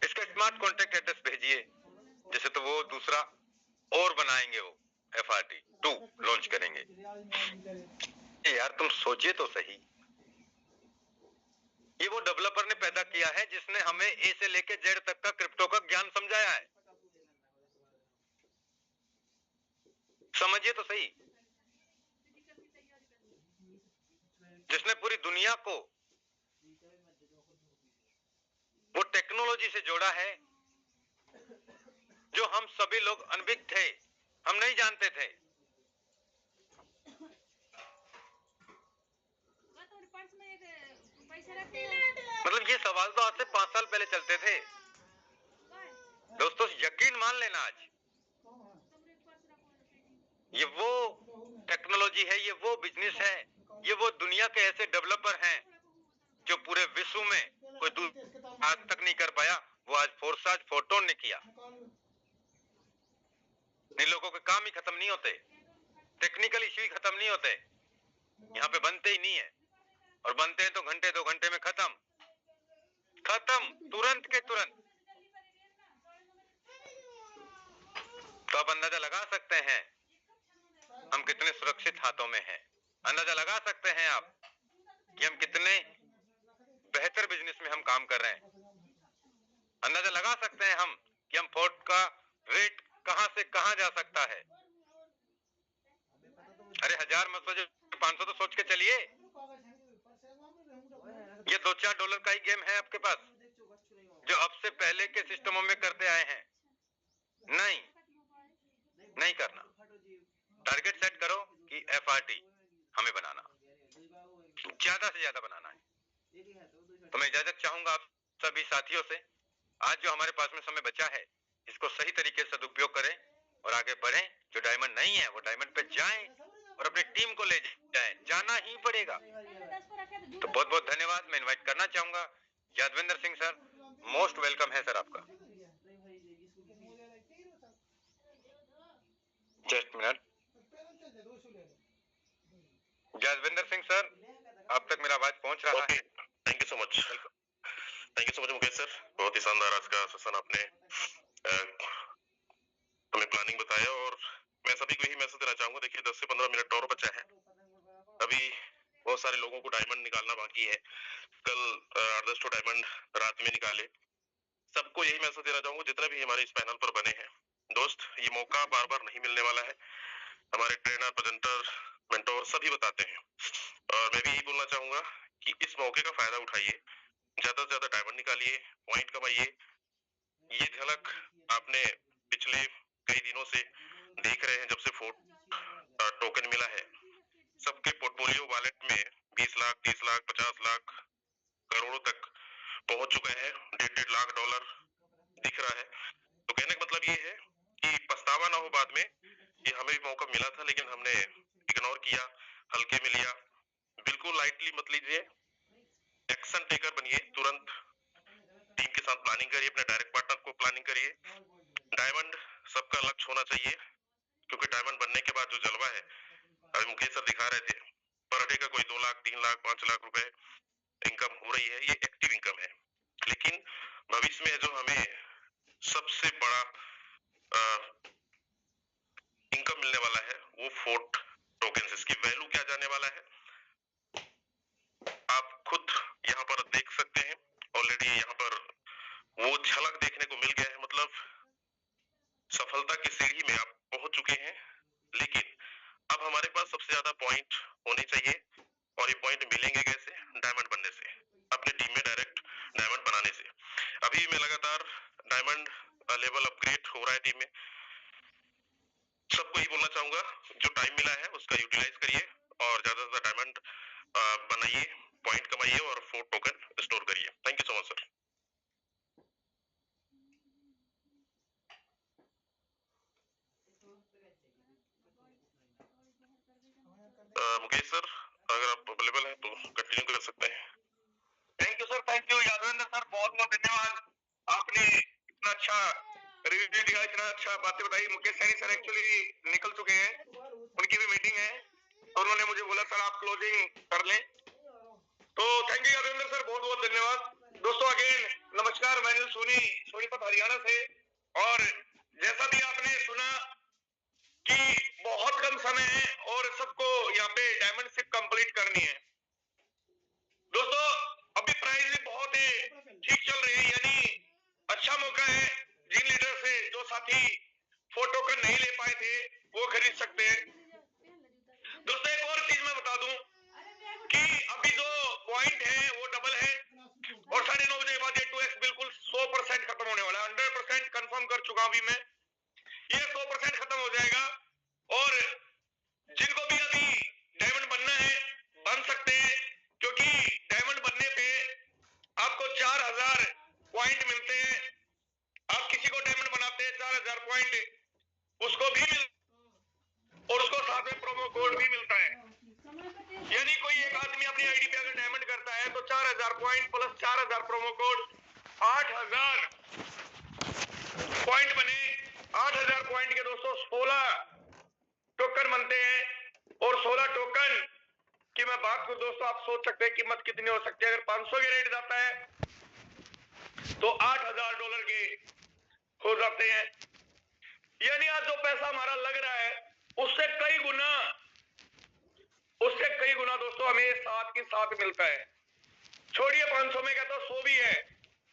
इसका स्मार्ट कॉन्टेक्ट एड्रेस भेजिए, जैसे तो वो दूसरा और बनाएंगे, वो FRT2 लॉन्च करेंगे। यार तुम सोचिए तो सही, ये वो डेवलपर ने पैदा किया है जिसने हमें A से लेके Z तक का क्रिप्टो का ज्ञान समझाया है। समझिए तो सही, जिसने पूरी दुनिया को वो टेक्नोलॉजी से जोड़ा है जो हम सभी लोग अनभिज्ञ थे, हम नहीं जानते थे। मतलब ये सवाल तो आज से 5 साल पहले चलते थे। दोस्तों यकीन मान लेना, आज ये वो टेक्नोलॉजी है, ये वो बिजनेस है, ये वो दुनिया के ऐसे डेवलपर हैं जो पूरे विश्व में कोई आज तक नहीं कर पाया, वो आज फोर्साज फोटोन ने किया। इन लोगों के काम ही खत्म नहीं होते, टेक्निकल इश्यू ही खत्म नहीं होते, यहाँ पे बनते ही नहीं है, और बनते हैं तो घंटे 2 घंटे में खत्म, तुरंत के तुरंत। तो आप अंदाजा लगा सकते हैं हम कितने सुरक्षित हाथों में हैं। अंदाजा लगा सकते हैं आप कि हम कितने बेहतर बिजनेस में हम काम कर रहे हैं। अंदाजा लगा सकते हैं हम कि हम फोर्ट का रेट कहां से कहां जा सकता है। अरे 1000 मत सोचो, 500 तो सोच के चलिए। ये $2-4 का ही गेम है आपके पास, जो अब से पहले के सिस्टमों में करते आए हैं। नहीं करना। टारगेट सेट करो कि FRT हमें बनाना, ज्यादा से ज्यादा बनाना है। तो मैं इजाजत चाहूंगा आप सभी साथियों से, आज जो हमारे पास में समय बचा है इसको सही तरीके से सदुपयोग करें और आगे बढ़ें। जो डायमंड नहीं है वो डायमंड पे जाएं और अपनी टीम को ले जाएं, जाना ही पड़ेगा। तो बहुत बहुत धन्यवाद। मैं इनवाइट करना चाहूंगा Yadvinder Singh sir, most welcome है सर आपका। Just minute. Yadvinder Singh sir, आप तक मेरा आवाज पहुंच रहा है? Thank you so much, Mukesh sir. बहुत ही शानदार आज का सेशन आपने हमें प्लानिंग बताया, और मैं सभी को यही मैसेज देना चाहूंगा। देखिए 10 से 15 मिनट और बचा है, अभी बहुत सारे लोगों को डायमंड निकालना बाकी है। कल 8-10 डायमंड रात में निकाले। सबको यही मैसेज देना चाहूंगा जितने भी हमारे इस पैनल पर बने हैं दोस्त, ये मौका बार बार नहीं मिलने वाला है। हमारे ट्रेनर, प्रेजेंटर, मेंटोर सभी बताते हैं। और मैं भी यही बोलना चाहूंगा कि इस मौके का फायदा उठाइए, ज्यादा से ज्यादा डायमंड निकालिए, पॉइंट कमाइए। ये झलक आपने पिछले कई दिनों से देख रहे हैं, जब से फोर्ट टोकन मिला है। सबके पोर्टफोलियो वॉलेट में 20 लाख, 30 लाख, 50 लाख, करोड़ों तक पहुंच चुका है। $1.5 लाख दिख रहा है। तो कहने का मतलब ये है कि पछतावा ना हो बाद में। ये हमें भी मौका मिला था, लेकिन हमने इग्नोर किया, हल्के में लिया। बिल्कुल लाइटली मत लीजिए, एक्शन टेकर बनिए। तुरंत टीम के साथ प्लानिंग करिए, अपने डायरेक्ट पार्टनर को प्लानिंग करिए। डायमंड सबका लक्ष्य होना चाहिए, क्योंकि डायमंड बनने के बाद जो जलवा है, अभी मुकेश सर दिखा रहे थे, पर डे का कोई 2 लाख, 3 लाख, 5 लाख रुपए इनकम हो रही है। ये एक्टिव इनकम है। लेकिन भविष्य में जो हमें सबसे बड़ा इनकम मिलने वाला है, वो फोर्ट टोकन से। इसकी वैल्यू क्या जाने वाला है, आप खुद यहाँ पर देख सकते हैं। ऑलरेडी यहाँ पर वो झलक देखने को मिल गया है। मतलब सफलता की सीढ़ी में आप पहुंच चुके हैं। लेकिन अब हमारे पास सबसे ज्यादा पॉइंट होने चाहिए, और ये पॉइंट मिलेंगे कैसे? डायमंड बनने से, अपने टीम में डायरेक्ट डायमंड बनाने से। अभी मैं लगातार डायमंड लेवल अपग्रेड हो रहा है टीम में। सबको ही बोलना चाहूंगा, जो टाइम मिला है उसका यूटिलाइज करिए, और ज्यादा से ज्यादा डायमंड बनाइए, पॉइंट कमाइए, और फोर्ट टोकन स्टोर करिए। Thank you so much sir. Mukesh sir, अगर आप अवेलेबल हैं तो कंटिन्यू कर सकते हैं। Thank you sir, thank you Yadvendra sir, बहुत बहुत धन्यवाद। आपने इतना अच्छा रिव्यू दिया, इतना अच्छा बातें बताई। मुकेश सैनी सर एक्चुअली निकल चुके हैं, उनकी भी मीटिंग है, तो उन्होंने मुझे बोला सर आप क्लोजिंग कर लें। तो थैंक यू यादवेंद्र सर, बहुत बहुत धन्यवाद। दोस्तों अगेन नमस्कार, मैं सोनीपत हरियाणा से। और जैसा भी आपने सुना कि बहुत कम समय है और सबको यहाँ पे डायमंड शिप कंप्लीट करनी है। दोस्तों अभी प्राइस भी बहुत ठीक चल रही है, यानी अच्छा मौका है। जिन लीडर से जो साथी फोर्ट टोकन नहीं ले पाए थे वो खरीद सकते हैं। दोस्तों एक और चीज मैं बता दूं कि अभी जो पॉइंट है वो डबल है, और 9:30 बजे बाद ये 2x बिल्कुल 100% खत्म होने वाला है। 100% कंफर्म कर चुका अभी मैं, ये 100% खत्म हो जाएगा। और जिनको भी अभी डायमंड बनना है बन सकते हैं, क्योंकि डायमंड बनने पे आपको 4000 पॉइंट मिलते हैं। आप किसी को डायमंड बनाते हैं 4000 पॉइंट उसको भी मिल, और उसको साथ में प्रोमो कोड भी मिलता है। यानी कोई एक आदमी अपनी आईडी पे अगर डायमंड करता है तो 4000 point plus 4000 promo code, 8000 point बने। 8000 पॉइंट के दोस्तों 16 टोकन बनते हैं, और 16 टोकन की मैं बात करूं दोस्तों, आप सोच सकते हैं कीमत कितनी हो सकती है। अगर 500 के रेट जाता है तो $8000 के हो जाते हैं। यानी आज जो पैसा हमारा लग रहा है उससे कई गुना दोस्तों हमें साथ के साथ मिलता है। छोड़िए 500 में क्या तो 100 भी है,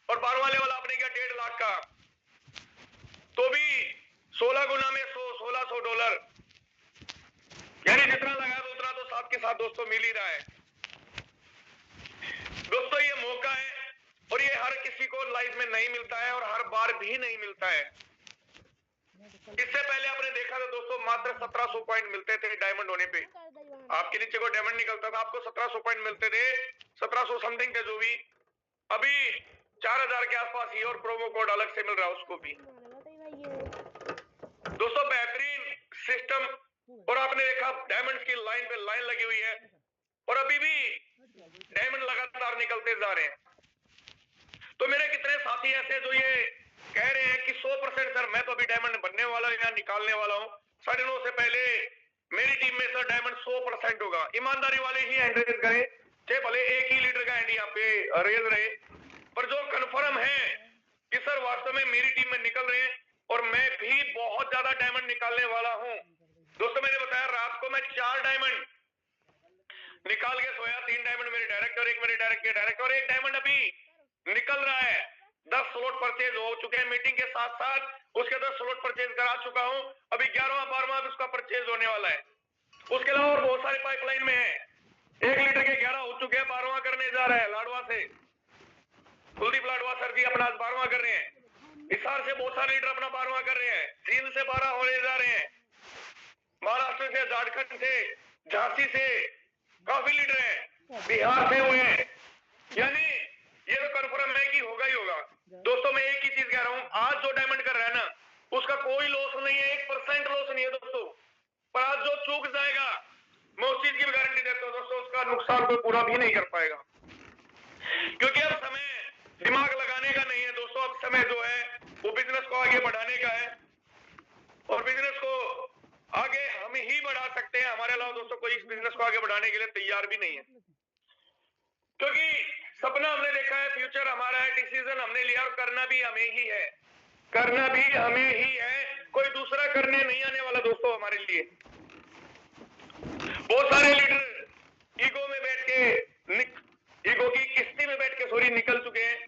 और 12 वाले वाला आपने क्या 1.5 लाख का, तो भी 16 गुना में $1600, यानी जितना लगाया उतना तो साथ के साथ दोस्तों मिल ही रहा है। दोस्तों ये मौका है, और ये हर किसी को लाइफ में नहीं मिलता है, और हर बार भी नहीं मिलता है। इससे पहले आपने देखा था दोस्तों, मात्र 1700 पॉइंट मिलते थे डायमंड होने पे। आपके नीचे को डायमंड निकलता था, आपको 1700 पॉइंट मिलते थे, 1700 समथिंग के जो भी। अभी 4000 के आसपास ही, और प्रोमो कोड अलग से मिल रहा है उसको भी। दोस्तों बेहतरीन सिस्टम, और आपने देखा डायमंड की लाइन पे लाइन लगी हुई है, और अभी भी डायमंड लगातार निकलते जा रहे हैं। तो मेरे कितने साथी ऐसे जो ये कह रहे हैं कि 100% सर मैं तो अभी डायमंड बनने वाला हूं या निकालने वाला हूं, 9:30 से पहले मेरी टीम में सर डायमंड 100% होगा। ईमानदारी वाले ही हैंड रेज करें, चाहे भले एक ही लीडर का हैंड यहाँ पे रेज रहे, पर जो कन्फर्म है कि सर वास्तव में मेरी टीम में निकल रहे हैं, और मैं भी बहुत ज्यादा डायमंड निकालने वाला हूं। दोस्तों मैंने बताया रात को मैं 4 डायमंड निकाल के सोया, 3 डायमंड मेरे डायरेक्ट और एक मेरे डायरेक्ट के डायरेक्ट, और एक डायमंड अभी निकल रहा है। 10 स्लॉट परचेज हो चुके हैं मीटिंग के साथ साथ, उसके 10 स्लॉट परचेज करा चुका हूं। अभी 11वां 12वां भी उसका परचेज होने वाला है। उसके अलावा और बहुत सारे पाइपलाइन में है। 1 लीटर के 11 हो चुके हैं, 12वां करने जा रहे हैं लाडवा से। कुलदीप लाडवा सर जी अपना 12वां कर रहे हैं। हिसार से बहुत सारे लीडर अपना 12वां कर रहे हैं। जींद से 12 होने जा रहे हैं। महाराष्ट्र से, झारखंड से, झांसी से काफी लीडर हैं, बिहार से हुए हैं। यानी ये तो कन्फर्म है कि होगा ही होगा। दोस्तों मैं एक ही चीज कह रहा हूं, आज जो डायमंड कर रहा है ना, उसका कोई लॉस नहीं है, 1% लॉस नहीं है दोस्तों। पर आज जो चूक जाएगा, मैं उस चीज की भी गारंटी देता हूं दोस्तों, उसका नुकसान कोई पूरा भी नहीं कर पाएगा। क्योंकि अब समय दिमाग लगाने का नहीं है दोस्तों, अब समय जो है वो बिजनेस को आगे बढ़ाने का है। और बिजनेस को आगे हम ही बढ़ा सकते हैं, हमारे अलावा दोस्तों कोई इस बिजनेस को आगे बढ़ाने के लिए तैयार भी नहीं है। क्योंकि सपना हमने देखा है, फ्यूचर हमारा है, डिसीजन हमने लिया और करना भी हमें ही है, करना भी हमें ही है, कोई दूसरा करने नहीं आने वाला दोस्तों हमारे लिए। बहुत सारे लीडर ईगो में बैठ के, ईगो की किस्ती में बैठ के निकल चुके हैं।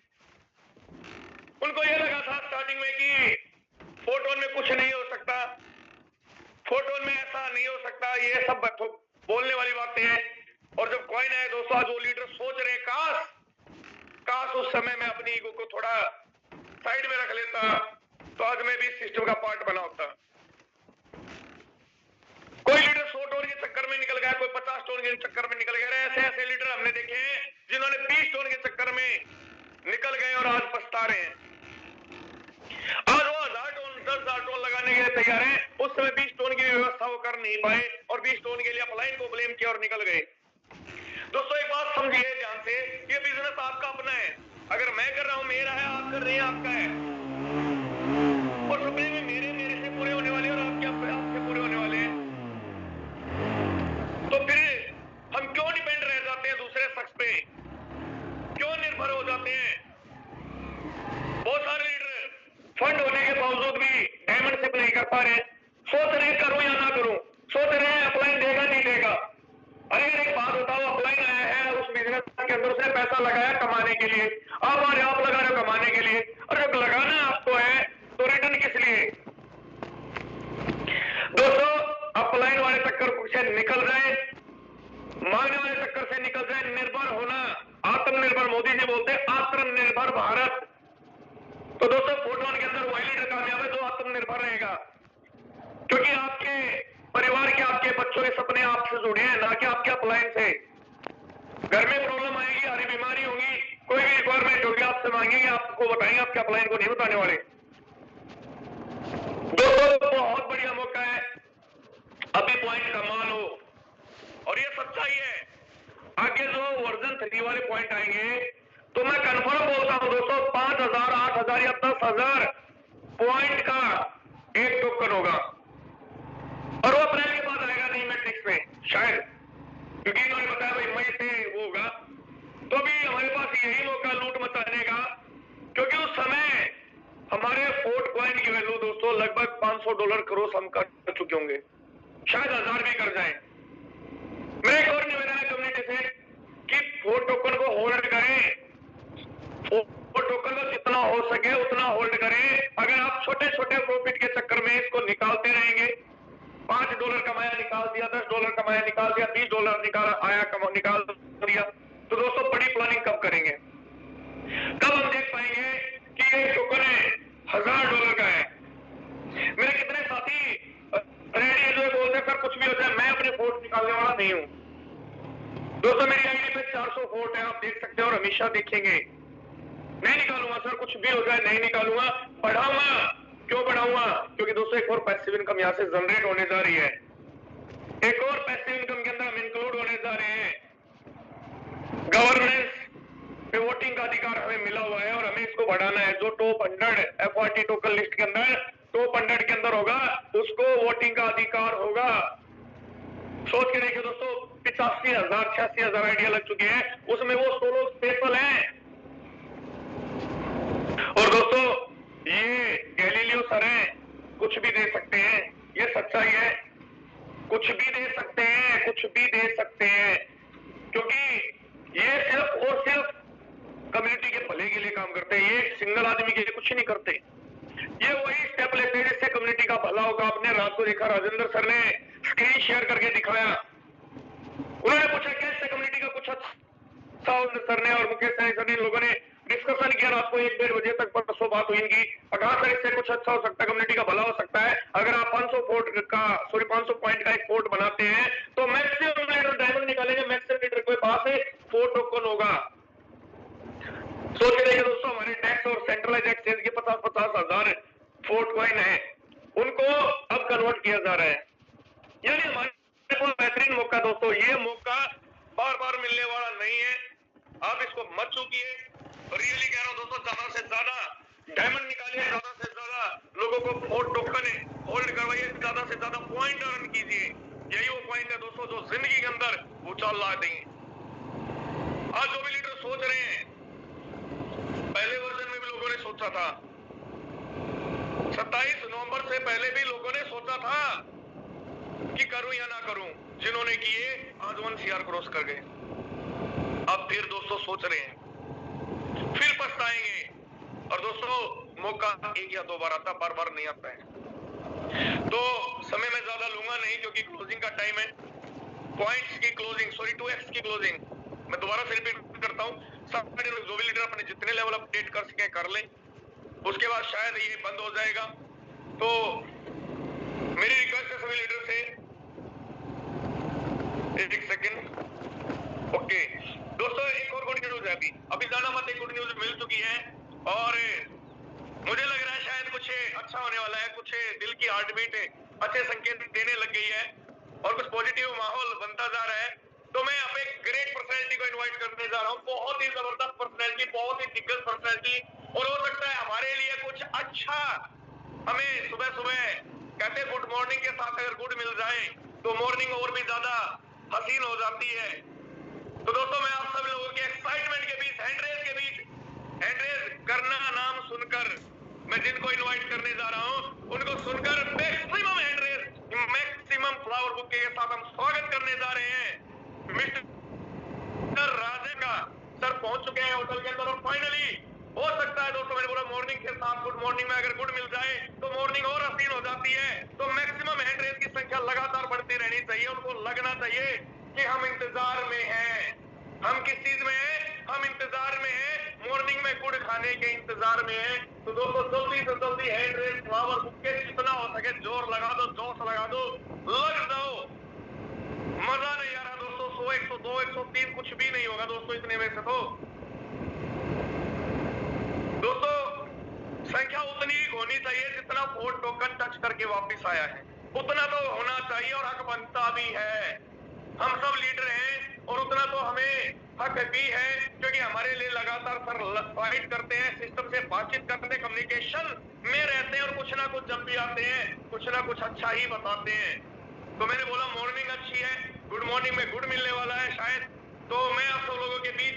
उनको यह लगा था स्टार्टिंग में कि फोटोन में कुछ नहीं हो सकता, फोटोन में ऐसा नहीं हो सकता, ये सब बोलने वाली बातें हैं। और जब कॉइन आए दोस्तों, आज वो लीडर सोच रहे काश उस समय में अपनी ईगो को थोड़ा साइड में रख लेता, तो आज मैं भी इस सिस्टम का पार्ट बना होता। कोई लीडर 100 टोन के चक्कर में निकल गया, कोई 50 टोन के चक्कर में निकल गया। ऐसे ऐसे लीडर हमने देखे हैं जिन्होंने 20 टोन के चक्कर में निकल गए और आज पछता रहे हैं। आज वो 1000 टोन 10,000 टोन लगाने के लिए तैयार है, उस समय 20 टोन की व्यवस्था वो कर नहीं पाए और 20 टोन के लिए अपलाइन को ब्लेम किया और निकल गए। दोस्तों एक बात समझिए ध्यान से, ये बिजनेस आपका अपना है। अगर मैं कर रहा हूं मेरा है, आप कर रहे हैं आपका है। और सपने में मेरे से पूरे होने वाले और आपसे पूरे होने वाले हैं। तो फिर हम क्यों डिपेंड रह जाते हैं दूसरे शख्स पे, क्यों निर्भर हो जाते हैं? बहुत सारे लीडर फंड होने के बावजूद भी डायमंडशिप नहीं कर पा रहे, सोच रहे करूं या ना करूं, सोच रहे हैं अपलाइन देगा नहीं देगा। अरे एक बात बताओ, अपलाइन आया है उस बिजनेस के अंदर, उसने पैसा लगाया कमाने के लिए, आप लगा रहे हो कमाने के लिए, और जब लगाना आपको है तो रिटर्न किस लिए? दोस्तों अपलाइन वाले चक्कर से निकल जाए, मांगने वाले चक्कर से निकल जाए, निर्भर होना, आत्मनिर्भर, मोदी जी बोलते हैं आत्मनिर्भर भारत। तो दोस्तों फोटोन के अंदर वही लीडर कामयाब है जो आत्मनिर्भर रहेगा, क्योंकि आपके परिवार के, आपके बच्चों के सपने आपसे जुड़े हैं, ना कि आपके अपलाइन से। घर में प्रॉब्लम आएगी, हरी बीमारी होगी, कोई भी रिक्वायरमेंट होगी, आपसे मांगेंगे, आपको बताएंगे, आपके अपलाइन को नहीं बताने वाले। दोस्तों बहुत बढ़िया मौका है, अभी पॉइंट कमाल हो, और ये सच्चाई है। आगे जो वर्जन 3 वाले पॉइंट आएंगे तो मैं कंफर्म बोलता हूं दोस्तों, 5,000 8,000 या 10,000 पॉइंट का एक टोकन होगा, और वो अप्रैल के बाद आएगा नहीं मैट्रिक्स में शायद, क्योंकि इन्होंने बताया भाई मई से वो होगा। तो भी हमारे पास यही मौका लूट मचाने का, क्योंकि उस समय हमारे फोर्ट कॉइन की वैल्यू दोस्तों लगभग $500 क्रॉस हम कर चुके होंगे, शायद 1000 भी कर जाए। मेरा एक और निवेदन है कम्युनिटी से कि फोर्ट टोकन को होल्ड करें, फोर्ट टोकन को जितना हो सके उतना होल्ड करें। अगर आप छोटे छोटे प्रॉफिट के चक्कर में इसको निकालते रहेंगे, $5 कमाया निकाल दिया, $10 कमाया निकाल दिया, $20 निकाल दिया, तो दोस्तों बड़ी प्लानिंग कब करेंगे? कब हम देख पाएंगे कि ये टोकन है $1000 का है? मेरे कितने साथी रेडी है जो बोलते हैं सर कुछ भी हो जाए मैं अपने फोर्ट निकालने वाला नहीं हूं। दोस्तों मेरी आईडी पे 400 फोर्ट है, आप देख सकते हो, और हमेशा देखेंगे। नहीं निकालूंगा सर, कुछ भी हो जाए नहीं निकालूंगा, बढ़ाऊंगा। क्यों बढ़ाऊंगा? क्योंकि दोस्तों एक और पैसिव इनकम यहां से जनरेट होने जा रही है, एक और पैसिव इनकम के अंदर हम इंक्लूड होने जा रहे हैं। गवर्नेंस पे वोटिंग का अधिकार हमें मिला हुआ है और हमें इसको बढ़ाना है। जो टॉप 100 FRT टोकन लिस्ट के अंदर टॉप 100 के अंदर होगा उसको वोटिंग का अधिकार होगा। सोच के देखिए दोस्तों, 85,000 86,000 आइडिया लग चुके हैं, उसमें वो 16 स्पेशल हैं। और दोस्तों ये गैलीलियो सर हैं, कुछ भी दे सकते हैं, ये सच्चाई है, कुछ भी दे सकते हैं, कुछ भी दे सकते हैं, क्योंकि ये सिर्फ और सिर्फ कम्युनिटी के भले के लिए काम करते हैं, ये सिंगल आदमी के लिए कुछ नहीं करते। ये वही स्टेप लेते हैं जिससे कम्युनिटी का भला होगा। आपने रात को देखा राजेंद्र सर ने स्क्रीन शेयर करके दिखाया। उन्होंने पूछा कैसे कम्युनिटी का कुछ अच्छा सर ने और मुकेश सैनी सर ने, लोगों ने डिस्कशन किया। रात को 1-1:30 बजे तक परसों बात हुई इनकी, और कहा सर इससे कुछ अच्छा हो सकता है, कम्युनिटी का भला हो सकता है। अगर आप 500 पॉइंट का एक फोर्ट बनाते हैं तो मैक्सिमम लीटर डायमंड निकालेंगे, मैक्सिमम लीटर के पास 4 टोकन होगा। सोच रहे दोस्तों, हमारे टैक्स और सेंट्रलाइज एक्सचेंज के 50-50 हजार फोर्ट कॉइन है, उनको अब कन्वर्ट किया जा रहा है। यानी हमारे को बेहतरीन मौका दोस्तों, ये मौका बार बार मिलने वाला नहीं है। आप इसको मत चूकिए। रियली कह रहा हूं दोस्तों, ज्यादा से ज्यादा डायमंड निकालिए, ज्यादा से ज्यादा लोगों को फोर्ट टोकन होल्ड करवाइए, ज्यादा से ज्यादा पॉइंट अर्न कीजिए। यही वो पॉइंट है दोस्तों जो जिंदगी के अंदर उछाल ला देंगे। आज जो भी लीडर सोच रहे हैं, पहले वर्जन में भी लोगों ने सोचा था, 27 नवंबर से पहले भी लोगों ने सोचा था कि करूं या ना करूं। जिन्होंने किए आज 1 CR क्रॉस कर गए। अब फिर दोस्तों सोच रहे हैं, फिर पछताएंगे। और दोस्तों मौका एक या दो बार आता, बार बार नहीं आता है। तो समय में ज्यादा लूंगा नहीं, क्योंकि क्लोजिंग का टाइम है। पॉइंट्स की क्लोजिंग, 2x की क्लोजिंग मैं दोबारा से रिपीट करता हूं। सब जो भी लीडर अपने जितने लेवल अपडेट कर सके कर ले, उसके बाद शायद ये बंद हो जाएगा। तो मेरी रिक्वेस्ट है सभी लीडर से, एक सेकंड। ओके दोस्तों, एक और गुड न्यूज है। अभी जाना मत, एक गुड न्यूज मिल चुकी है और मुझे लग रहा है शायद कुछ अच्छा होने वाला है। कुछ दिल की हार्ट बीट अच्छे संकेत देने लग गई है और कुछ पॉजिटिव माहौल बनता जा रहा है। तो मैं अब एक ग्रेट पर्सनैलिटी को इनवाइट करने जा रहा हूँ, बहुत ही जबरदस्त पर्सनैलिटी, बहुत ही दिग्गज पर्सनैलिटी। और हो सकता है हमारे लिए कुछ अच्छा, हमें सुबह सुबह कहते हैं गुड मॉर्निंग के साथ अगर गुड मिल जाए तो मॉर्निंग और भी ज्यादा हसीन हो जाती है। तो दोस्तों मैं आप सब लोगों के एक्साइटमेंट के बीच, हैंडरेज करना नाम सुनकर, मैं जिनको इनवाइट करने जा रहा हूं उनको सुनकर maximum hand raise, maximum flower bouquet के साथ हम स्वागत करने जा रहे हैं। मिस्टर राजे का सर पहुंच चुके हैं होटल के अंदर। और फाइनली हो सकता है दोस्तों, मैंने बोला मॉर्निंग के साथ गुड मॉर्निंग में अगर गुड मिल जाए तो मॉर्निंग और हसीन हो जाती है। तो मैक्सिमम हैंडरेज की संख्या लगातार बढ़ती रहनी चाहिए। उनको लगना चाहिए कि हम इंतजार में हैं। हम किस चीज में हैं? हम इंतजार में हैं, मॉर्निंग में गुड़ खाने के इंतजार में हैं। तो दोस्तों जल्दी से जल्दी हैंडरेज, फ्लावर बुके, जितना हो सके जोर लगा दो, जोश लगा दो, लग जाओ। मजा नहीं आ रहा दोस्तों, 100, 102, 103 कुछ भी नहीं होगा दोस्तों इतने में से। तो दोस्तों संख्या उतनी ही होनी चाहिए जितना फोर्ट टोकन टच करके वापस आया है, उतना तो होना चाहिए और हक बनता भी है। हम सब लीडर हैं और उतना तो हमें हक भी है, क्योंकि हमारे लिए लगातार सर फाइट करते हैं, सिस्टम से बातचीत करते हैं, कम्युनिकेशन में रहते हैं और कुछ ना कुछ जब भी आते हैं कुछ ना कुछ अच्छा ही बताते हैं। तो मैंने बोला मॉर्निंग अच्छी है, गुड मॉर्निंग में गुड मिलने वाला है शायद। तो मैं आप सब लोगों के बीच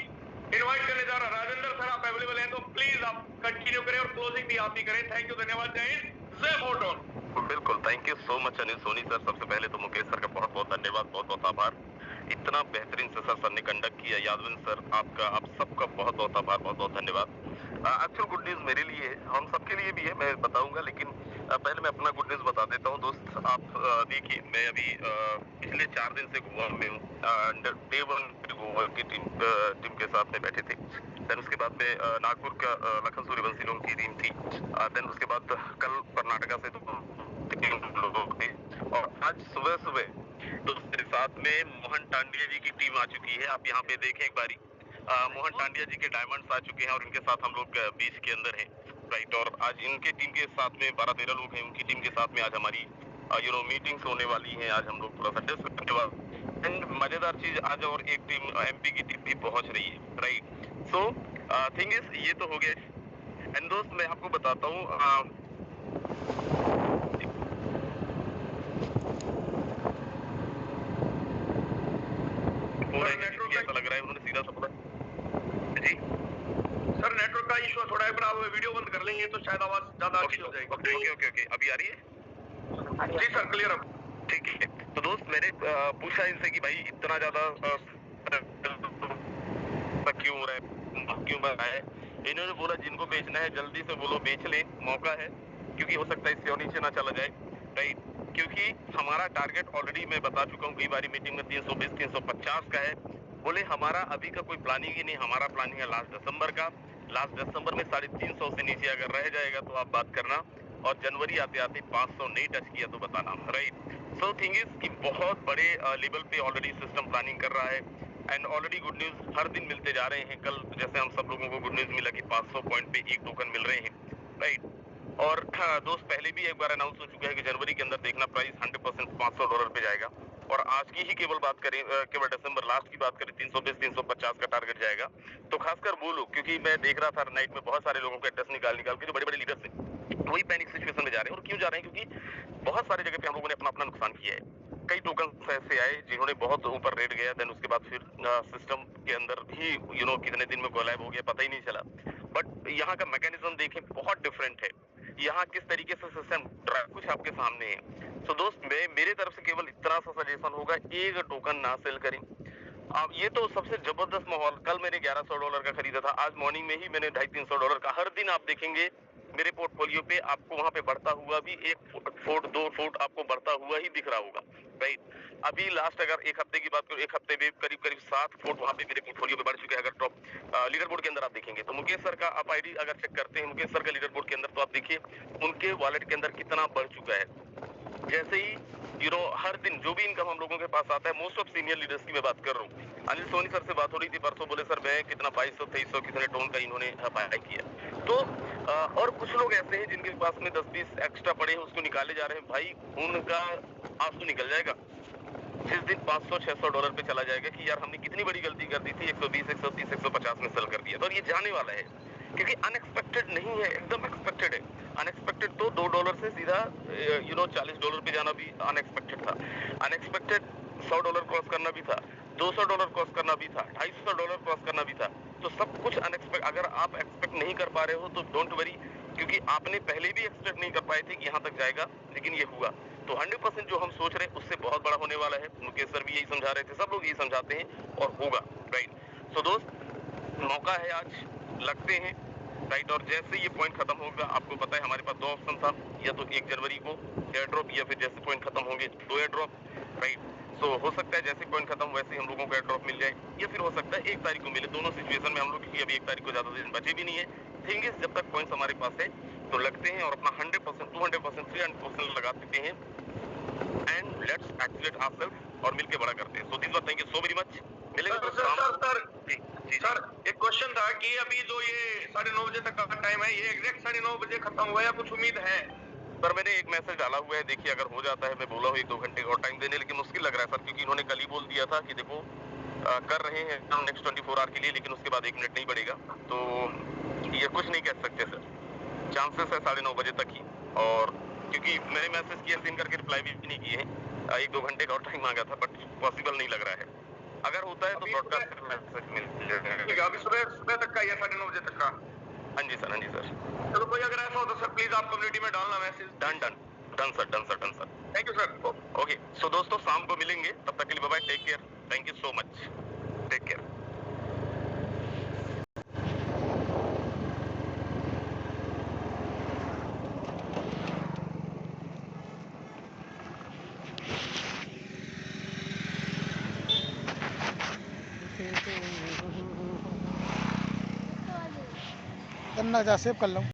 इनवाइट करने जा रहा हूं। राजेंद्र सर आप अवेलेबल हैं तो प्लीज आप कंटिन्यू करें और क्लोजिंग भी आप ही करें। थैंक यू, धन्यवाद, जय हिंद, जय फोर्टून। बिल्कुल, thank you so much Anil Soni sir. सबसे पहले तो मुकेश सर का बहुत बहुत धन्यवाद, बहुत बहुत आभार। इतना बेहतरीन सेशन सर ने कंडक्ट किया। यादविन सर आपका, आप सबका बहुत बहुत आभार, बहुत बहुत धन्यवाद। एक्चुअल गुड न्यूज मेरे लिए है, हम सबके लिए भी है, मैं बताऊंगा, लेकिन पहले मैं अपना गुड न्यूज बता देता हूँ। दोस्त आप देखिए, मैं अभी पिछले 4 दिन से गोवा में हूँ। डे 1 गोवा की टीम के साथ में बैठे थे। देन उसके बाद में नागपुर का लखन सूर्यवंशी लोगों की टीम थी। देन उसके बाद कल कर्नाटका से 2 लोग थे और आज सुबह सुबह दोस्त मेरे साथ में मोहन टांडिया जी की टीम आ चुकी है। आप यहाँ पे देखें एक बारी, मोहन टांडिया जी के डायमंड्स आ चुके हैं और इनके साथ हम लोग बीच के अंदर हैं, राइट। और आज इनके टीम के साथ में 12-13 लोग हैं, उनकी टीम के साथ में आज हमारी मीटिंग्स होने वाली हैं। आज हम लोग थोड़ा सा डिस्कस करने वाले हैं। मजेदार चीज, आज और एक टीम एमपी की टीम भी पहुंच रही है, राइट। सो थिंग इज, ये तो हो गया। एंड दोस्त मैं आपको बताता हूँ, ऐसा लग रहा है उन्होंने सीधा सा बोला जी सर नेटवर्क का इशू थोड़ा है, पर आप वीडियो बंद कर लेंगे तो शायद आवाज ज्यादा अच्छी हो जाएगी। ओके, अभी आ रही है जी सर, क्लियर अब ठीक है। तो दोस्त मैंने पूछा इनसे कि भाई इतना ज्यादा क्यों हो रहा है, क्यों बढ़ा है। इन्होंने बोला जिनको बेचना है जल्दी से बोलो, बेच ले, मौका है, क्योंकि हो सकता है इससे और नीचे ना चला जाए, राइट। क्योंकि हमारा टारगेट ऑलरेडी मैं बता चुका हूँ कई बारी मीटिंग में 320 350 का है। बोले हमारा अभी का कोई प्लानिंग ही नहीं, हमारा प्लानिंग है लास्ट दिसंबर का। लास्ट दिसंबर में 350 से नीचे अगर रह जाएगा तो आप बात करना, और जनवरी आते आते 500 नहीं टच किया तो बताना, राइट। सो थिंग इज कि बहुत बड़े लेवल पे ऑलरेडी सिस्टम प्लानिंग कर रहा है, एंड ऑलरेडी गुड न्यूज हर दिन मिलते जा रहे हैं। कल जैसे हम सब लोगों को गुड न्यूज मिला कि 500 पॉइंट पे एक टोकन मिल रहे हैं, राइट। और दोस्त पहले भी एक बार अनाउंस हो चुका है कि जनवरी के अंदर देखना प्राइस 100% $500 पे जाएगा। और आज की ही केवल बात करें, केवल दिसंबर लास्ट की बात करें, 320 350 का टारगेट जाएगा। तो खासकर वो लोग, क्योंकि मैं देख रहा था नाइट में बहुत सारे लोगों के एड्रेस निकाल के जो बड़े बड़े लीडर्स हैं वही पैनिक सिचुएशन में जा रहे हैं। और क्यों जा रहे हैं? क्योंकि बहुत सारी जगह पे हम लोगों ने अपना अपना नुकसान किया है। कई टोकन ऐसे आए जिन्होंने बहुत ऊपर रेट गया, देन उसके बाद फिर सिस्टम के अंदर ही कितने दिन में कोलैब हो गया पता ही नहीं चला। बट यहाँ का मैकेनिज्म देखें बहुत डिफरेंट है। यहाँ किस तरीके से सिस्टम कुछ आपके सामने है। तो दोस्त मेरे तरफ से केवल इतना सा सजेशन होगा, एक टोकन ना सेल करें। अब ये तो सबसे जबरदस्त माहौल, कल मैंने $1100 का खरीदा था, आज मॉर्निंग में ही मैंने $250-300 का। हर दिन आप देखेंगे मेरे पोर्टफोलियो पे आपको वहां पे बढ़ता हुआ भी 1 फुट 2 फुट आपको बढ़ता हुआ ही दिख रहा होगा, राइट। अभी लास्ट अगर एक हफ्ते की बात करूं, एक हफ्ते में करीब 7 फुट वहां पे मेरे पोर्टफोलियो पे बढ़ चुके हैं। अगर टॉप लीडर बोर्ड के अंदर आप देखेंगे तो मुकेश सर का आप आईडी अगर चेक करते हैं मुकेश सर का लीडर बोर्ड के अंदर, तो आप देखिए उनके वॉलेट के अंदर कितना बढ़ चुका है। जैसे ही हर दिन जो भी इनकम हम लोगों के पास आता है, मोस्ट ऑफ सीनियर लीडर्स की मैं बात कर रहा हूँ। अनिल सोनी सर से बात हो रही थी परसों, बोले सर मैं कितना 2200-2300 कितने टोन का इन्होंने बाय किया। तो और कुछ लोग ऐसे हैं जिनके पास में 10-20 एक्स्ट्रा पड़े हैं, उसको निकाले जा रहे हैं। भाई उनका आंसू निकल जाएगा जिस दिन $500-600 पे चला जाएगा कि यार हमने कितनी बड़ी गलती कर दी थी, 120 130 150 में सेल कर दिया। तो ये जाने वाला है, क्योंकि अनएक्सपेक्टेड नहीं है, एकदम एक्सपेक्टेड है। अनएक्सपेक्टेड तो $2 से सीधा $40 पे जाना भी अनएक्सपेक्टेड था। अनएक्सपेक्टेड $100 क्रॉस करना भी था, $200 क्रॉस करना भी था, $250 क्रॉस करना भी था। तो सब कुछ अनएक्सपेक्ट, अगर आप एक्सपेक्ट नहीं कर पा रहे हो तो डोंट वरी, क्योंकि आपने पहले भी एक्सपेक्ट नहीं कर पाए थे कि यहाँ तक जाएगा, लेकिन ये हुआ। तो 100% जो हम सोच रहे हैं उससे बहुत बड़ा होने वाला है। मुकेश सर भी यही समझा रहे थे, सब लोग यही समझाते हैं और होगा, राइट। सो दोस्त मौका है, आज लगते हैं, राइट। और जैसे ये पॉइंट खत्म होगा, आपको पता है हमारे पास 2 ऑप्शन था, या तो 1 जनवरी को एयर ड्रॉप, या फिर जैसे पॉइंट खत्म होंगे 2 एयर ड्रॉप, राइट। सो हो सकता है जैसे पॉइंट खत्म वैसे हम लोगों को एयर ड्रॉप मिल जाए, या फिर हो सकता है 1 तारीख को मिले। दोनों सिचुएशन में हम लोग, क्योंकि अभी 1 तारीख को ज्यादा दिन बचे भी नहीं है। थिंग इज जब तक पॉइंट्स हमारे पास है तो लगते हैं और अपना 100%, 200%, 300% लगा देते हैं, एंड लेट्स एक्टिवेट आवरसेल्फ और मिलके बड़ा करते हैं। So this was, thank you so very much. मिलेंगे तो सर एक क्वेश्चन था कि अभी जो ये 9:30 बजे तक का टाइम है, ये एग्जैक्ट 9:30 बजे खत्म हुआ या कुछ उम्मीद है? सर मैंने एक मैसेज डाला हुआ है, देखिए अगर हो जाता है, मैं बोला हूँ 1-2 घंटे और टाइम देने, लेकिन मुश्किल लग रहा है सर, क्योंकि इन्होंने कल ही बोल दिया था कि देखो कर रहे हैं हम नेक्स्ट 24 आवर के लिए, लेकिन उसके बाद 1 मिनट नहीं बढ़ेगा। तो ये कुछ नहीं कह सकते सर, चांसेस है 9:30 बजे तक ही। और क्योंकि मैंने मैसेज किया, सीन करके रिप्लाई भी नहीं किए हैं, 1-2 घंटे का और टाइम मांगा था, बट पॉसिबल नहीं लग रहा है। अगर होता है तो ब्रॉडकास्ट मैसेज मिल जाएगा। अभी सुबह तक का या 9:30 बजे तक का? हाँ जी सर, हाँ जी सर। चलो कोई अगर ऐसा हो तो सर प्लीज आप कम्युनिटी में डालना message. Done sir. Thank you sir. Okay, so दोस्तों शाम को मिलेंगे, तब तक के लिए bye bye, take care, thank you so much, take care. करना जा सेव कर लो।